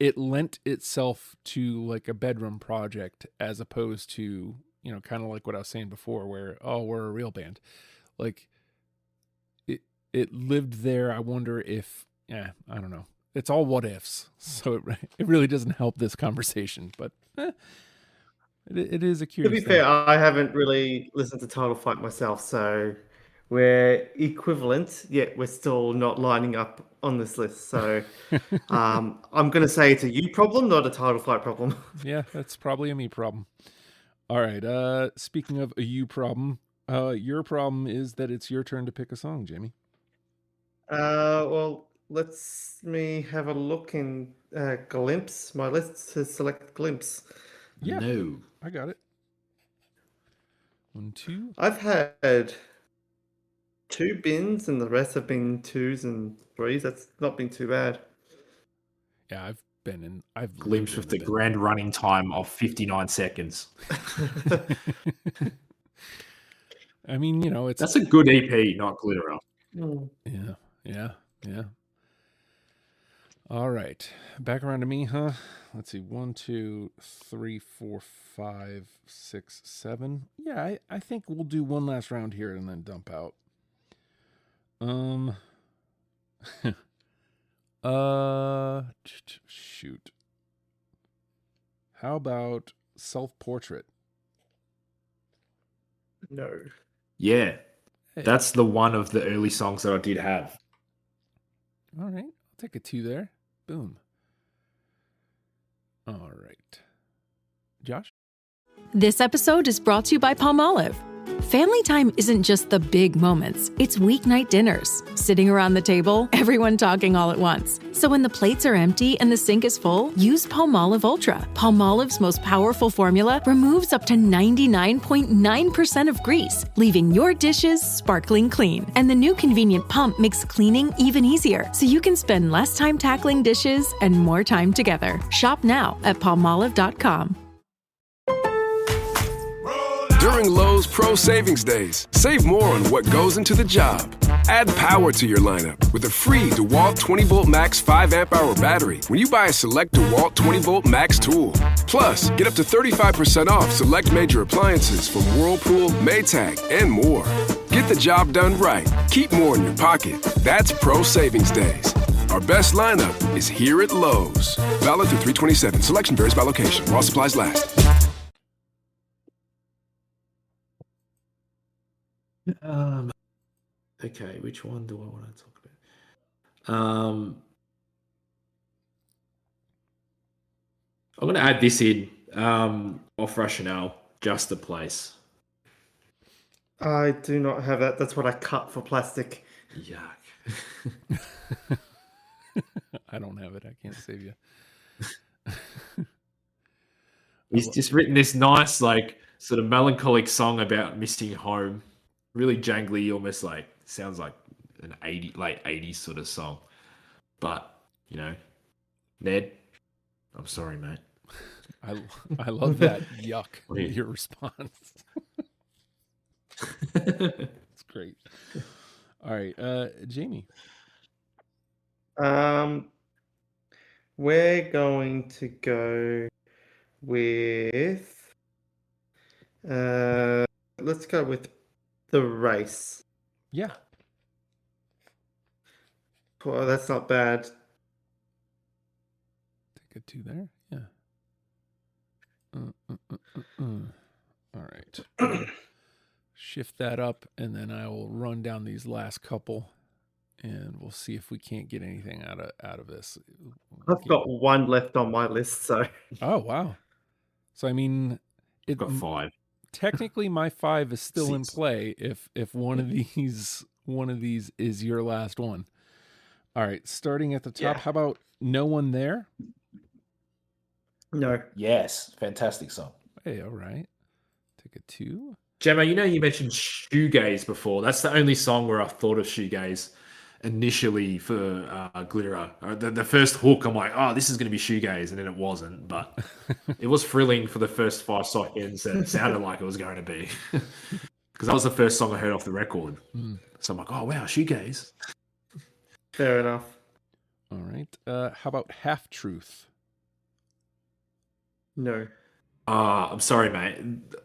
it lent itself to like a bedroom project as opposed to, kind of like what I was saying before, where, we're a real band. Like it lived there. I wonder if, I don't know. It's all what ifs. So it really doesn't help this conversation, but it is a curious To be fair, I haven't really listened to Title Fight myself, so we're equivalent, yet we're still not lining up on this list. So I'm going to say it's a you problem, not a Title Fight problem. Yeah, that's probably a me problem. All right. Speaking of a you problem, your problem is that it's your turn to pick a song, Jamie. Well, me have a look in Glimpse. My list to select Glimpse. Yeah. No. I got it. 1, 2. I've had 2 bins and the rest have been 2s and 3s. That's not been too bad. Yeah, I've Glimpse with the grand running time of 59 seconds. I mean, that's a good EP, not Glitterer. Yeah. All right, back around to me, huh? Let's see, 1, 2, 3, 4, 5, 6, 7. Yeah, I think we'll do one last round here and then dump out. Shoot. How about Self-Portrait? No. Yeah, that's the one of the early songs that I did have. All right, I'll take a 2 there. Boom. All right. Josh? This episode is brought to you by Palmolive. Family time isn't just the big moments. It's weeknight dinners, sitting around the table, everyone talking all at once. So when the plates are empty and the sink is full, use Palmolive Ultra. Palmolive's most powerful formula removes up to 99.9% of grease, leaving your dishes sparkling clean. And the new convenient pump makes cleaning even easier, so you can spend less time tackling dishes and more time together. Shop now at palmolive.com. During Lowe's Pro Savings Days, save more on what goes into the job. Add power to your lineup with a free DeWalt 20-volt max 5-amp-hour battery when you buy a select DeWalt 20-volt max tool. Plus, get up to 35% off select major appliances from Whirlpool, Maytag, and more. Get the job done right. Keep more in your pocket. That's Pro Savings Days. Our best lineup is here at Lowe's. Valid through 3/27. Selection varies by location. While supplies last. Okay, which one do I want to talk about? I'm going to add this in off Rationale, Just the Place. I do not have that. That's what I cut for plastic. Yuck. I don't have it. I can't save you. He's just written this nice, like, sort of melancholic song about missing home. Really jangly, almost like sounds like an late 80s sort of song. But, Ned, I'm sorry, mate. I love that yuck in your response. It's great. All right, Jamie. We're going to go with let's go with The Race. Yeah. Well, that's not bad. Take a 2 there. Yeah. All right. Shift that up, and then I will run down these last couple, and we'll see if we can't get anything out of this. I've got 1 left on my list, so. Oh wow! So I mean, I've got 5. Technically, my 5 is still in play if one of these is your last one. All right, starting at the top. How about No One There? No. Yes, fantastic song. Hey, all right. Take a 2. Gemma, you know you mentioned shoegaze before. That's the only song where I thought of shoegaze initially for Glitterer. The first hook, I'm like, oh, this is going to be shoegaze, and then it wasn't. But it was thrilling for the first 5 seconds, and it sounded like it was going to be. Because that was the first song I heard off the record. So I'm like, oh, wow, shoegaze. Fair enough. All right. How about Half Truth? No. I'm sorry, mate.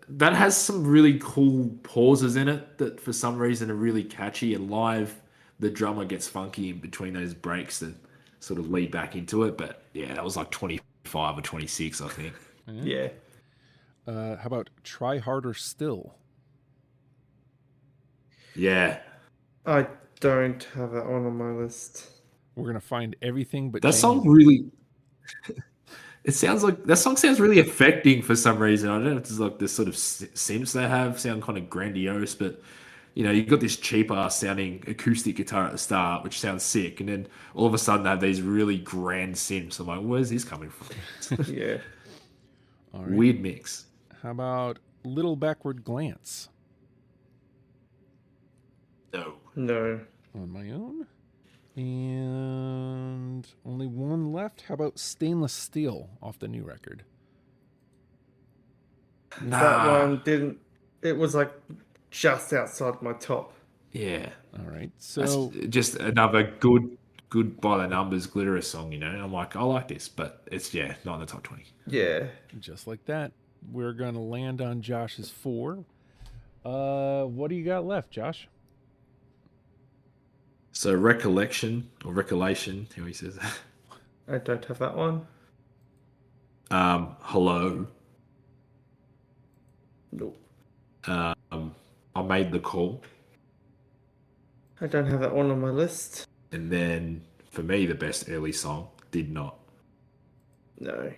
That has some really cool pauses in it that for some reason are really catchy, and live the drummer gets funky in between those breaks that sort of lead back into it. But yeah, that was like 25 or 26, I think. Yeah. How about Try Harder Still? Yeah. I don't have that one on my list. We're gonna find everything but that song really. It sounds like that song sounds really affecting for some reason. I don't know if it's like this sort of synths they have sound kind of grandiose, but you know, you've got this cheaper sounding acoustic guitar at the start, which sounds sick, and then all of a sudden they have these really grand synths. I'm like, where's this coming from? Yeah. All right. Weird mix. How about Little Backward Glance? No. On my own. And only one left. How about Stainless Steel off the new record? That one didn't. It was like just outside my top. Yeah. All right. So that's just another good by the numbers Glitterer song, you know. I'm like, I like this, but it's not in the top 20. Yeah. Just like that. We're gonna land on Josh's 4. What do you got left, Josh? So recollection, how he says that. I don't have that one. Hello. Nope. I made the call. I don't have that one on my list. And then for me, the best early song, Did Not. No.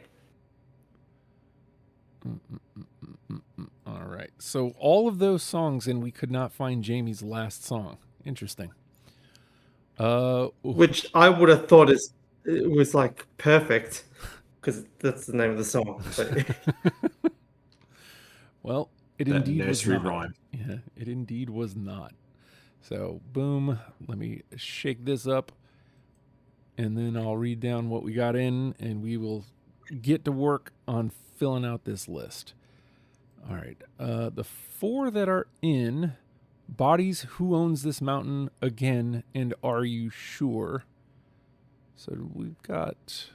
All right. So all of those songs, and we could not find Jamie's last song. Interesting. Which I would have thought it was like perfect, because that's the name of the song. But... Well, it indeed was not. Rhyme. Yeah, it indeed was not. So, boom. Let me shake this up, and then I'll read down what we got in, and we will get to work on filling out this list. All right. The 4 that are in: Bodies, Who Owns This Mountain, Again, and Are You Sure? So we've got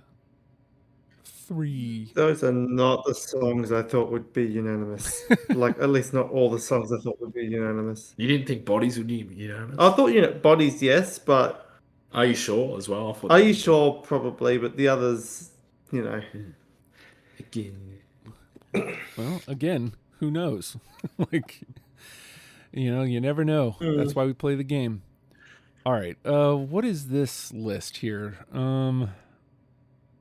3. Those are not the songs I thought would be unanimous. Like, at least not all the songs I thought would be unanimous. You didn't think Bodies would be unanimous? I thought, Bodies, yes, but... Are You Sure as well? Are You Sure? Probably, but the others, Again. Well, again, who knows? You never know. That's why we play the game. All right. What is this list here?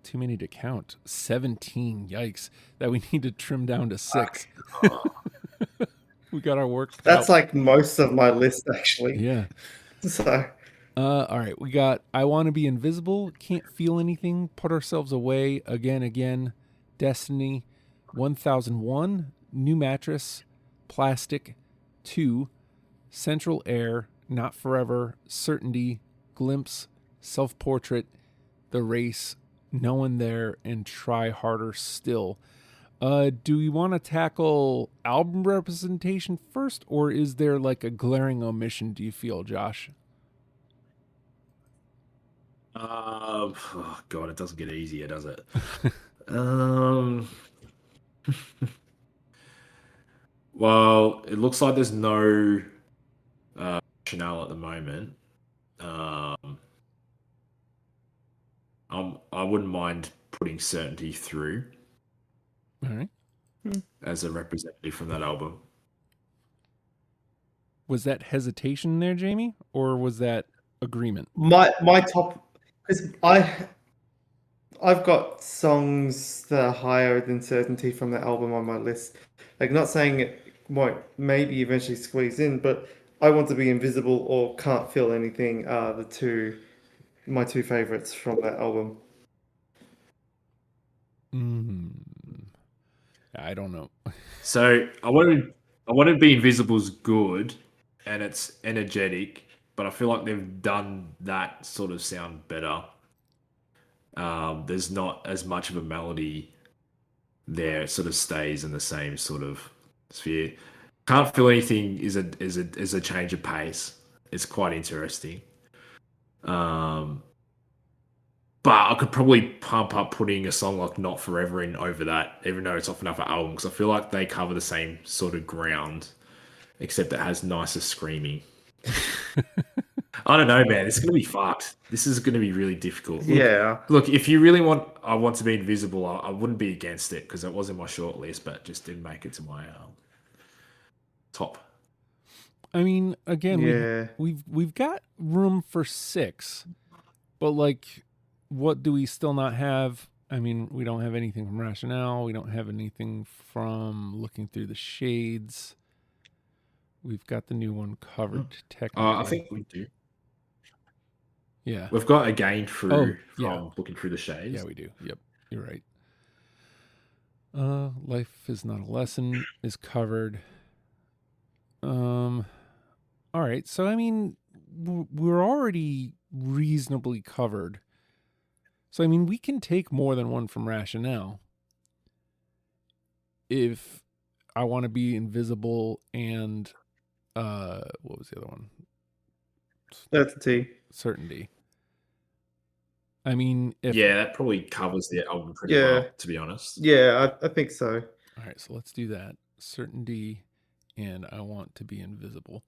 Too many to count. 17. Yikes. That we need to trim down to 6. We got our work. That's like most of my list, actually. Yeah. So. All right. We got I Want to Be Invisible, Can't Feel Anything, Put Ourselves Away, Again, Destiny, 1001, New Mattress, Plastic, 2, Central Air, Not Forever, Certainty, Glimpse, Self-Portrait, The Race, No One There, and Try Harder Still. Do we want to tackle album representation first, or is there like a glaring omission, do you feel, Josh? Oh God, it doesn't get easier, does it? Well, it looks like there's no Chanel at the moment. I wouldn't mind putting Certainty through. All right. As a representative from that album. Was that hesitation there, Jamie, or was that agreement? My top, because I've got songs that are higher than Certainty from the album on my list. Like, not saying it won't maybe eventually squeeze in, but I Want to Be Invisible or Can't Feel Anything are my two favorites from that album. I don't know. So I wanted to be Invisible's good, and it's energetic, but I feel like they've done that sort of sound better. There's not as much of a melody there. It sort of stays in the same sort of sphere. Can't Feel Anything is a change of pace. It's quite interesting. But I could probably pump up putting a song like Not Forever in over that, even though it's off another album, because I feel like they cover the same sort of ground, except it has nicer screaming. I don't know, man. It's going to be fucked. This is going to be really difficult. Look, if you really want I Want to Be Invisible, I wouldn't be against it, because it was in my short list, but it just didn't make it to my top. I mean, again, we've got room for 6, but like, what do we still not have? I mean, we don't have anything from Rationale. We don't have anything from Looking Through the Shades. We've got the new one covered technically. I think we do. Yeah. We've got Again from Looking Through the Shades. Yeah, we do. Yep. You're right. Life is Not a Lesson is covered. All right. So, I mean, we're already reasonably covered. So, I mean, we can take more than one from Rationale. If I Want to Be Invisible and, what was the other one? Certainty. I mean, that probably covers the album pretty well, to be honest. Yeah, I think so. All right, so let's do that. Certainty and I Want to Be Invisible.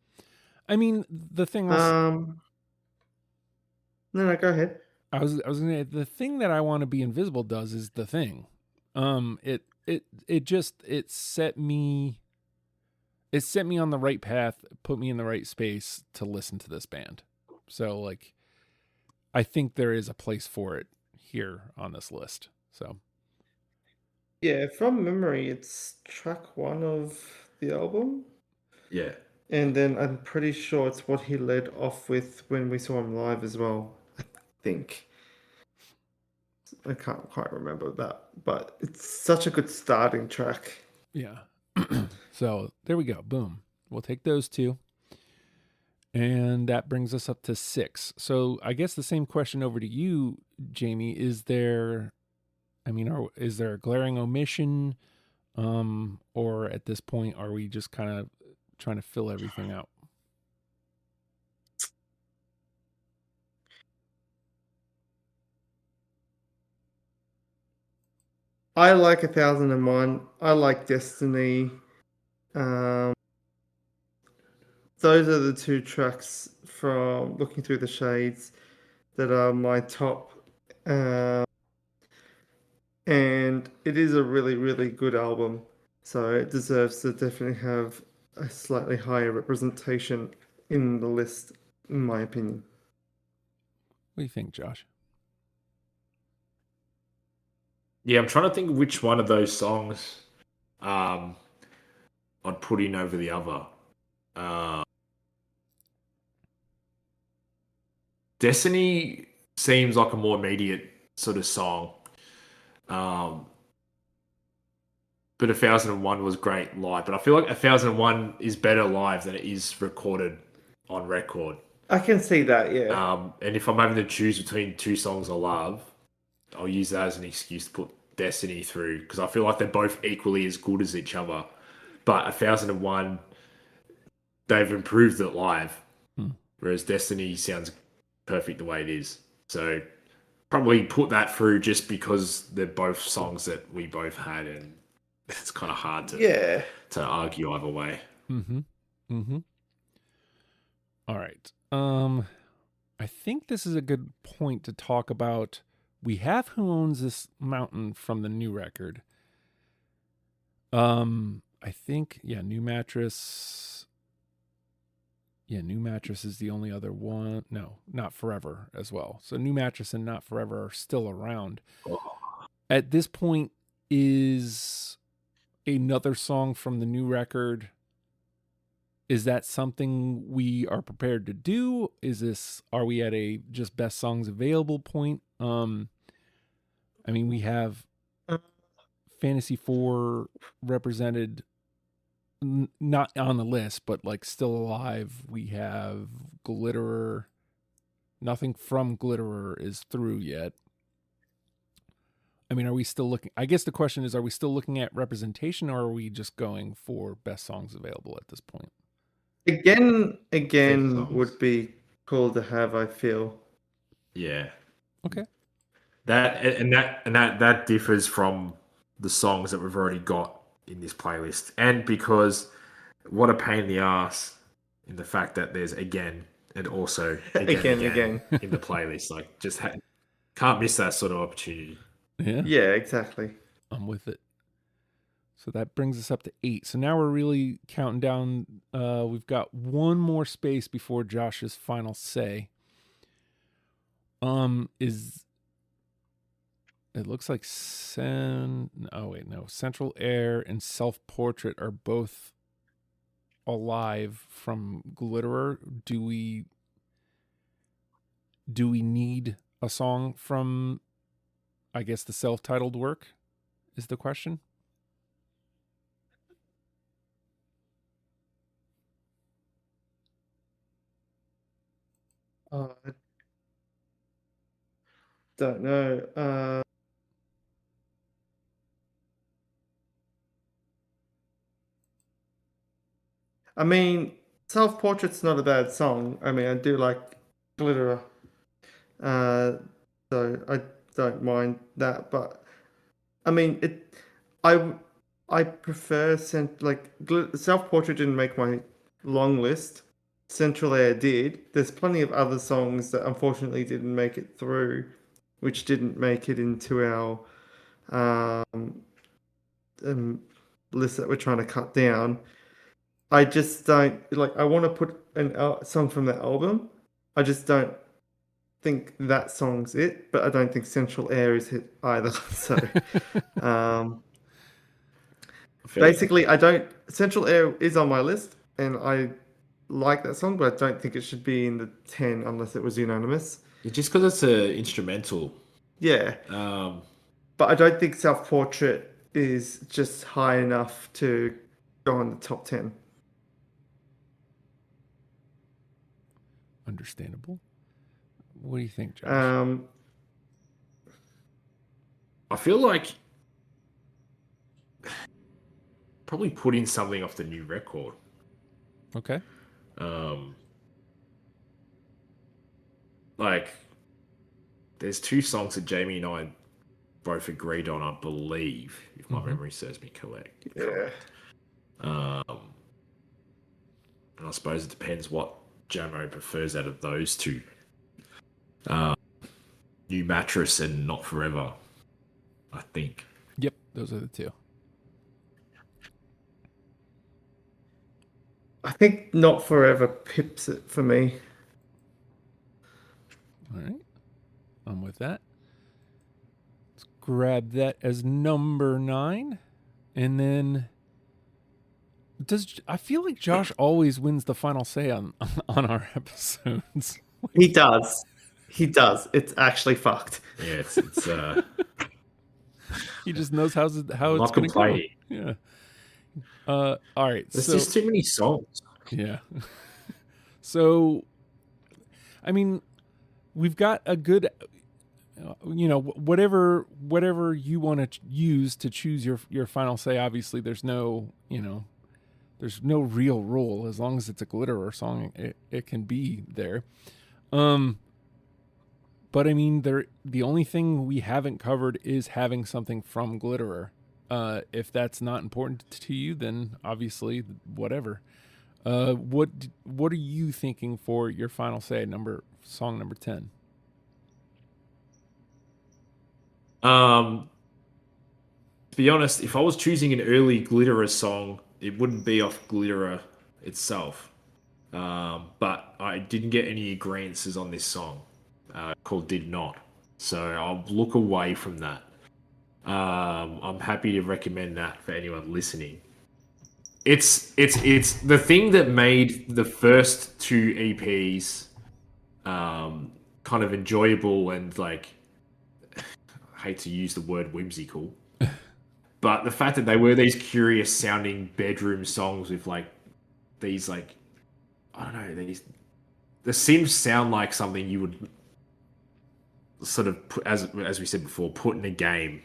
I mean, the thing was... No, go ahead. I was gonna. The thing that I Want to Be Invisible does is the thing. It set me on the right path, put me in the right space to listen to this band. So like, I think there is a place for it here on this list. So yeah, from memory, it's track 1 of the album. Yeah, and then I'm pretty sure it's what he led off with when we saw him live as well. Think I can't quite remember that, but it's such a good starting track. Yeah. So there we go. Boom. We'll take those 2. And that brings us up to 6. So I guess the same question over to you, Jamie. Is there a glaring omission? Or at this point, are we just kind of trying to fill everything out? I like 1001. I like Destiny. Those are the 2 tracks from Looking Through the Shades that are my top. And it is a really, really good album. So it deserves to definitely have a slightly higher representation in the list, in my opinion. What do you think, Josh? Yeah, I'm trying to think which one of those songs I'd put in over the other. Destiny seems like a more immediate sort of song. But 1001 was great live. But I feel like 1001 is better live than it is recorded on record. I can see that, yeah. And if I'm having to choose between 2 songs I love, I'll use that as an excuse to put Destiny through, because I feel like they're both equally as good as each other. But 1001, they've improved it live, whereas Destiny sounds perfect the way it is. So probably put that through just because they're both songs that we both had, and it's kind of hard to argue either way. All right. I think this is a good point to talk about. We have Who Owns This Mountain from the new record. I think, New Mattress. Yeah, New Mattress is the only other one. No, Not Forever as well. So New Mattress and Not Forever are still around. At this point, is another song from the new record, is that something we are prepared to do? Are we at a just best songs available point? I mean, we have Fantasy 4 represented not on the list, but like still alive, we have Glitterer. Nothing from Glitterer is through yet. I mean, are we still looking? I guess the question is, are we still looking at representation, or are we just going for best songs available at this point? Again would be cool to have, I feel. Yeah. Okay. That differs from the songs that we've already got in this playlist, and because what a pain in the ass in the fact that there's again and also again in the playlist. Like, just can't miss that sort of opportunity. Yeah, exactly. I'm with it. So that brings us up to 8. So now we're really counting down. We've got one more space before Josh's final say. It looks like Central Air and Self Portrait are both alive from Glitterer. Do we need a song from, I guess, the self-titled work is the question? I don't know. I mean, Self Portrait's not a bad song. I mean, I do like Glitterer. So I don't mind that. But I mean, I prefer Self Portrait didn't make my long list. Central Air did. There's plenty of other songs that unfortunately didn't make it through, which didn't make it into our list that we're trying to cut down. I just don't I want to put a song from the album. I just don't think that song's it, but I don't think Central Air is it either. So, basically, Central Air is on my list, and I like that song, but I don't think it should be in the 10 unless it was unanimous. Just because it's an instrumental. Yeah. But I don't think Self Portrait is just high enough to go on the top 10. Understandable. What do you think, Josh? I feel like probably put in something off the new record. Okay. There's 2 songs that Jamie and I both agreed on, I believe, if my memory serves me correct. Yeah. And I suppose it depends what Jamo prefers out of those 2. New Mattress and Not Forever, I think. Yep, those are the 2. I think Not Forever pips it for me. All right. I'm with that. Let's grab that as number 9. And then I feel like Josh always wins the final say on our episodes. He does. It's actually fucked. Yeah, it's he just knows how it's not going to go. Yeah. All right. There's just too many songs. Yeah. So, I mean, we've got a good, whatever you want to use to choose your final say. Obviously, there's no real rule. As long as it's a Glitterer song, it can be there. But I mean, the only thing we haven't covered is having something from Glitterer. If that's not important to you, then obviously whatever. What are you thinking for your final say? Song number 10. To be honest, if I was choosing an early Glitterer song, it wouldn't be off Glitterer itself. But I didn't get any agreements on this song called Did Not. So I'll look away from that. I'm happy to recommend that for anyone listening. It's the thing that made the first 2 EPs kind of enjoyable and I hate to use the word whimsical, But the fact that they were these curious sounding bedroom songs with like these like, I don't know, they seem to sound like something you would sort of put, as we said before, put in a game.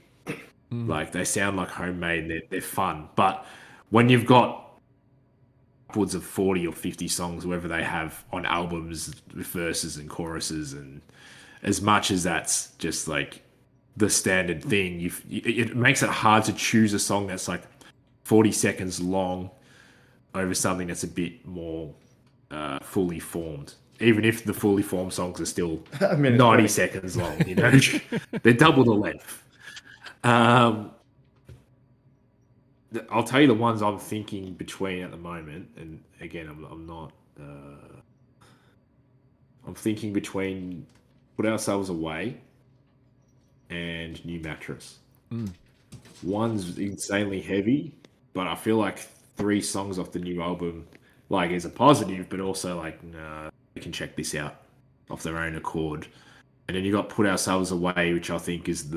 Like they sound like homemade and they're fun. But when you've got upwards of 40 or 50 songs, whatever they have on albums with verses and choruses, and as much as that's just like the standard thing, it makes it hard to choose a song that's like 40 seconds long over something that's a bit more fully formed. Even if the fully formed songs are still 90 seconds long, you know, they're double the length. I'll tell you the ones I'm thinking between at the moment, and again, I'm not. I'm thinking between Put Ourselves Away and New Mattress. One's insanely heavy, but I feel like 3 songs off the new album, like, is a positive, but also like, nah, we can check this out off their own accord. And then you got Put Ourselves Away, which I think is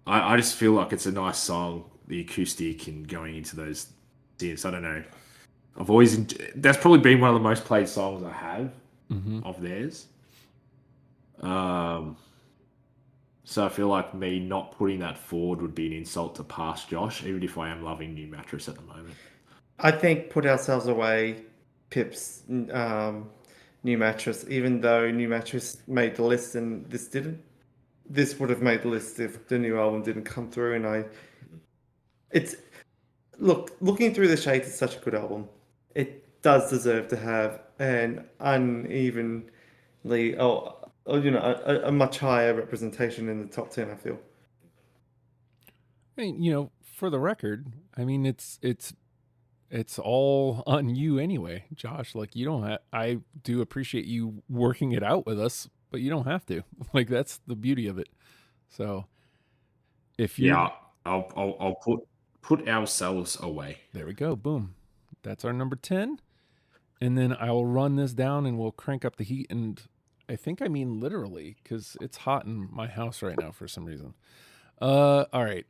I just feel like it's a nice song, the acoustic and going into those scenes. I don't know. That's probably been one of the most played songs I have of theirs. So I feel like me not putting that forward would be an insult to past Josh, even if I am loving New Mattress at the moment. I think Put Ourselves Away pips New Mattress, even though New Mattress made the list and this didn't. This would have made the list if the new album didn't come through. And looking through the shades, it's such a good album. It does deserve to have an unevenly, a much higher representation in the top 10, I feel. I mean, you know, for the record, I mean, it's all on you anyway, Josh. Like, you don't have, I do appreciate you working it out with us, but you don't have to. Like, that's the beauty of it. So if you... Yeah, I'll put Ourselves Away. There we go. Boom. That's our number 10. And then I will run this down and we'll crank up the heat. And I think I mean literally, because it's hot in my house right now for some reason. All right.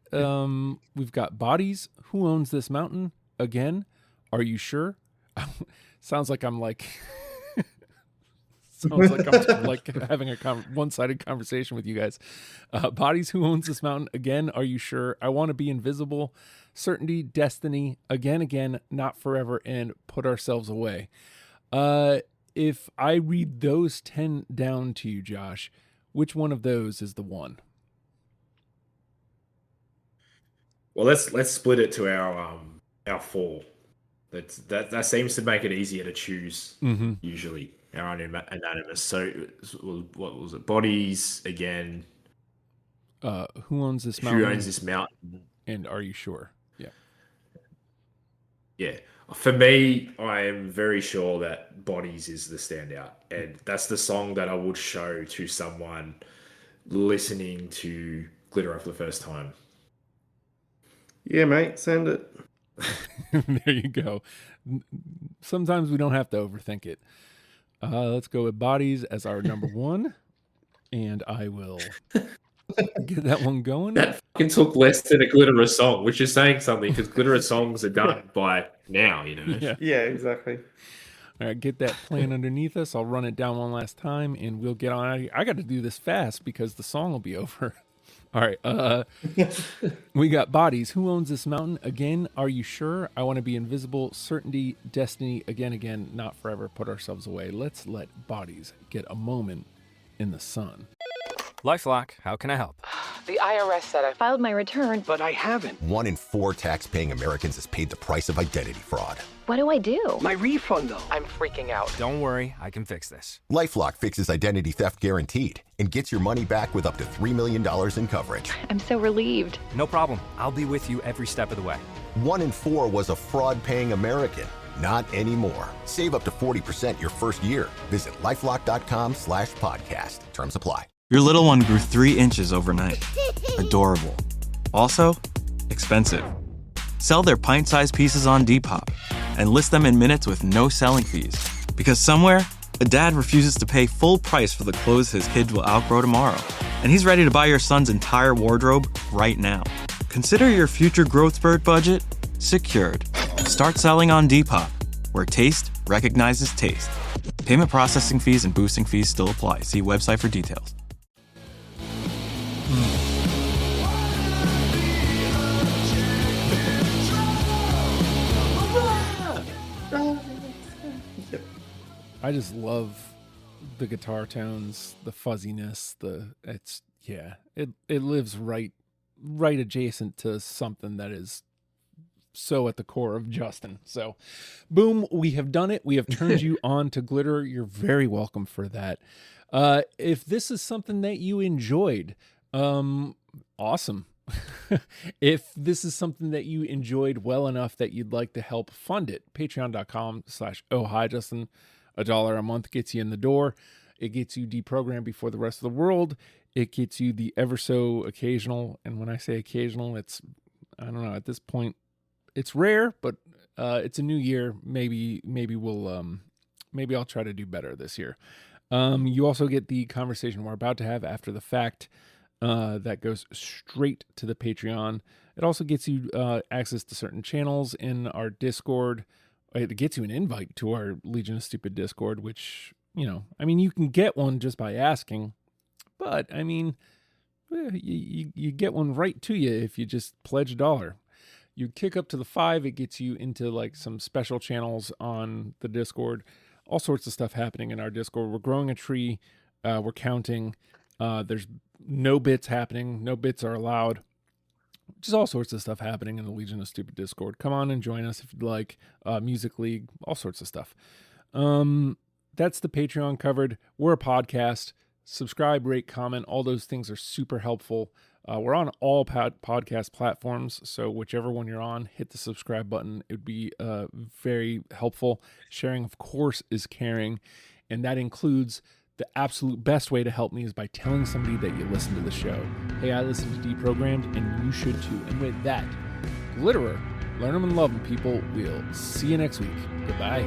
We've got Bodies. Who Owns This Mountain? Again. Are You Sure? Sounds like I'm like... Sounds like I'm like having a one-sided conversation with you guys. Bodies. Who Owns This Mountain? Again. Are You Sure? I Want to Be Invisible. Certainty. Destiny. Again, Not Forever, and Put Ourselves Away. If I read those 10 down to you, Josh, which one of those is the one? Well, let's split it to our 4. That seems to make it easier to choose usually. Our unanimous. So what was it? Bodies again. Who Owns This Mountain? Who Owns This Mountain? And Are You Sure? Yeah. Yeah. For me, I am very sure that Bodies is the standout. And that's the song that I would show to someone listening to Glitter for the first time. Yeah, mate, send it. There you go. Sometimes we don't have to overthink it. Let's go with Bodies as our number 1. And I will get that one going. That fucking took less than a Glitterer song, which is saying something, because Glitterer songs are done by now, you know. Yeah, exactly. All right, get that playing underneath us. I'll run it down one last time, and we'll get on. I got to do this fast because the song will be over. All right, we got Bodies. Who Owns This Mountain? Again, Are You Sure? I Want to Be Invisible. Certainty, Destiny. Again, Not Forever. Put Ourselves Away. Let's let Bodies get a moment in the sun. LifeLock, how can I help? The IRS said I filed my return, but I haven't. 1 in 4 tax-paying Americans has paid the price of identity fraud. What do I do? My refund, though. I'm freaking out. Don't worry, I can fix this. LifeLock fixes identity theft guaranteed and gets your money back with up to $3 million in coverage. I'm so relieved. No problem. I'll be with you every step of the way. 1 in 4 was a fraud-paying American. Not anymore. Save up to 40% your first year. Visit LifeLock.com/podcast. Terms apply. Your little one grew 3 inches overnight. Adorable. Also, expensive. Sell their pint-sized pieces on Depop and list them in minutes with no selling fees. Because somewhere, a dad refuses to pay full price for the clothes his kids will outgrow tomorrow. And he's ready to buy your son's entire wardrobe right now. Consider your future growth spurt budget secured. Start selling on Depop, where taste recognizes taste. Payment processing fees and boosting fees still apply. See website for details. I just love the guitar tones, the fuzziness, it lives right adjacent to something that is so at the core of Justin. So boom, we have done it. We have turned you on to Glitterer. You're very welcome for that. If this is something that you enjoyed, awesome. If this is something that you enjoyed well enough that you'd like to help fund it, patreon.com/ohhijustin. $1 a month gets you in the door. It gets you deprogrammed before the rest of the world. It gets you the ever so occasional, and when I say occasional, it's, I don't know, at this point, it's rare, but it's a new year. Maybe I'll try to do better this year. You also get the conversation we're about to have after the fact. That goes straight to the Patreon. It also gets you access to certain channels in our Discord. It gets you an invite to our Legion of Stupid Discord, which, you can get one just by asking, but you get one right to you if you just pledge $1. You kick up to the $5, it gets you into like some special channels on the Discord, all sorts of stuff happening in our Discord. We're growing a tree. We're counting. There's no bits happening. No bits are allowed. Just all sorts of stuff happening in the Legion of Stupid Discord. Come on and join us if you'd like. Music League, all sorts of stuff. That's the Patreon covered. We're a podcast. Subscribe, rate, comment. All those things are super helpful. We're on all podcast platforms, so whichever one you're on, hit the subscribe button. It would be very helpful. Sharing, of course, is caring, and that includes the absolute best way to help me is by telling somebody that you listen to the show. Hey, I listen to Deprogrammed, and you should too. And with that, Glitterer, learn them and love them, people. We'll see you next week. Goodbye.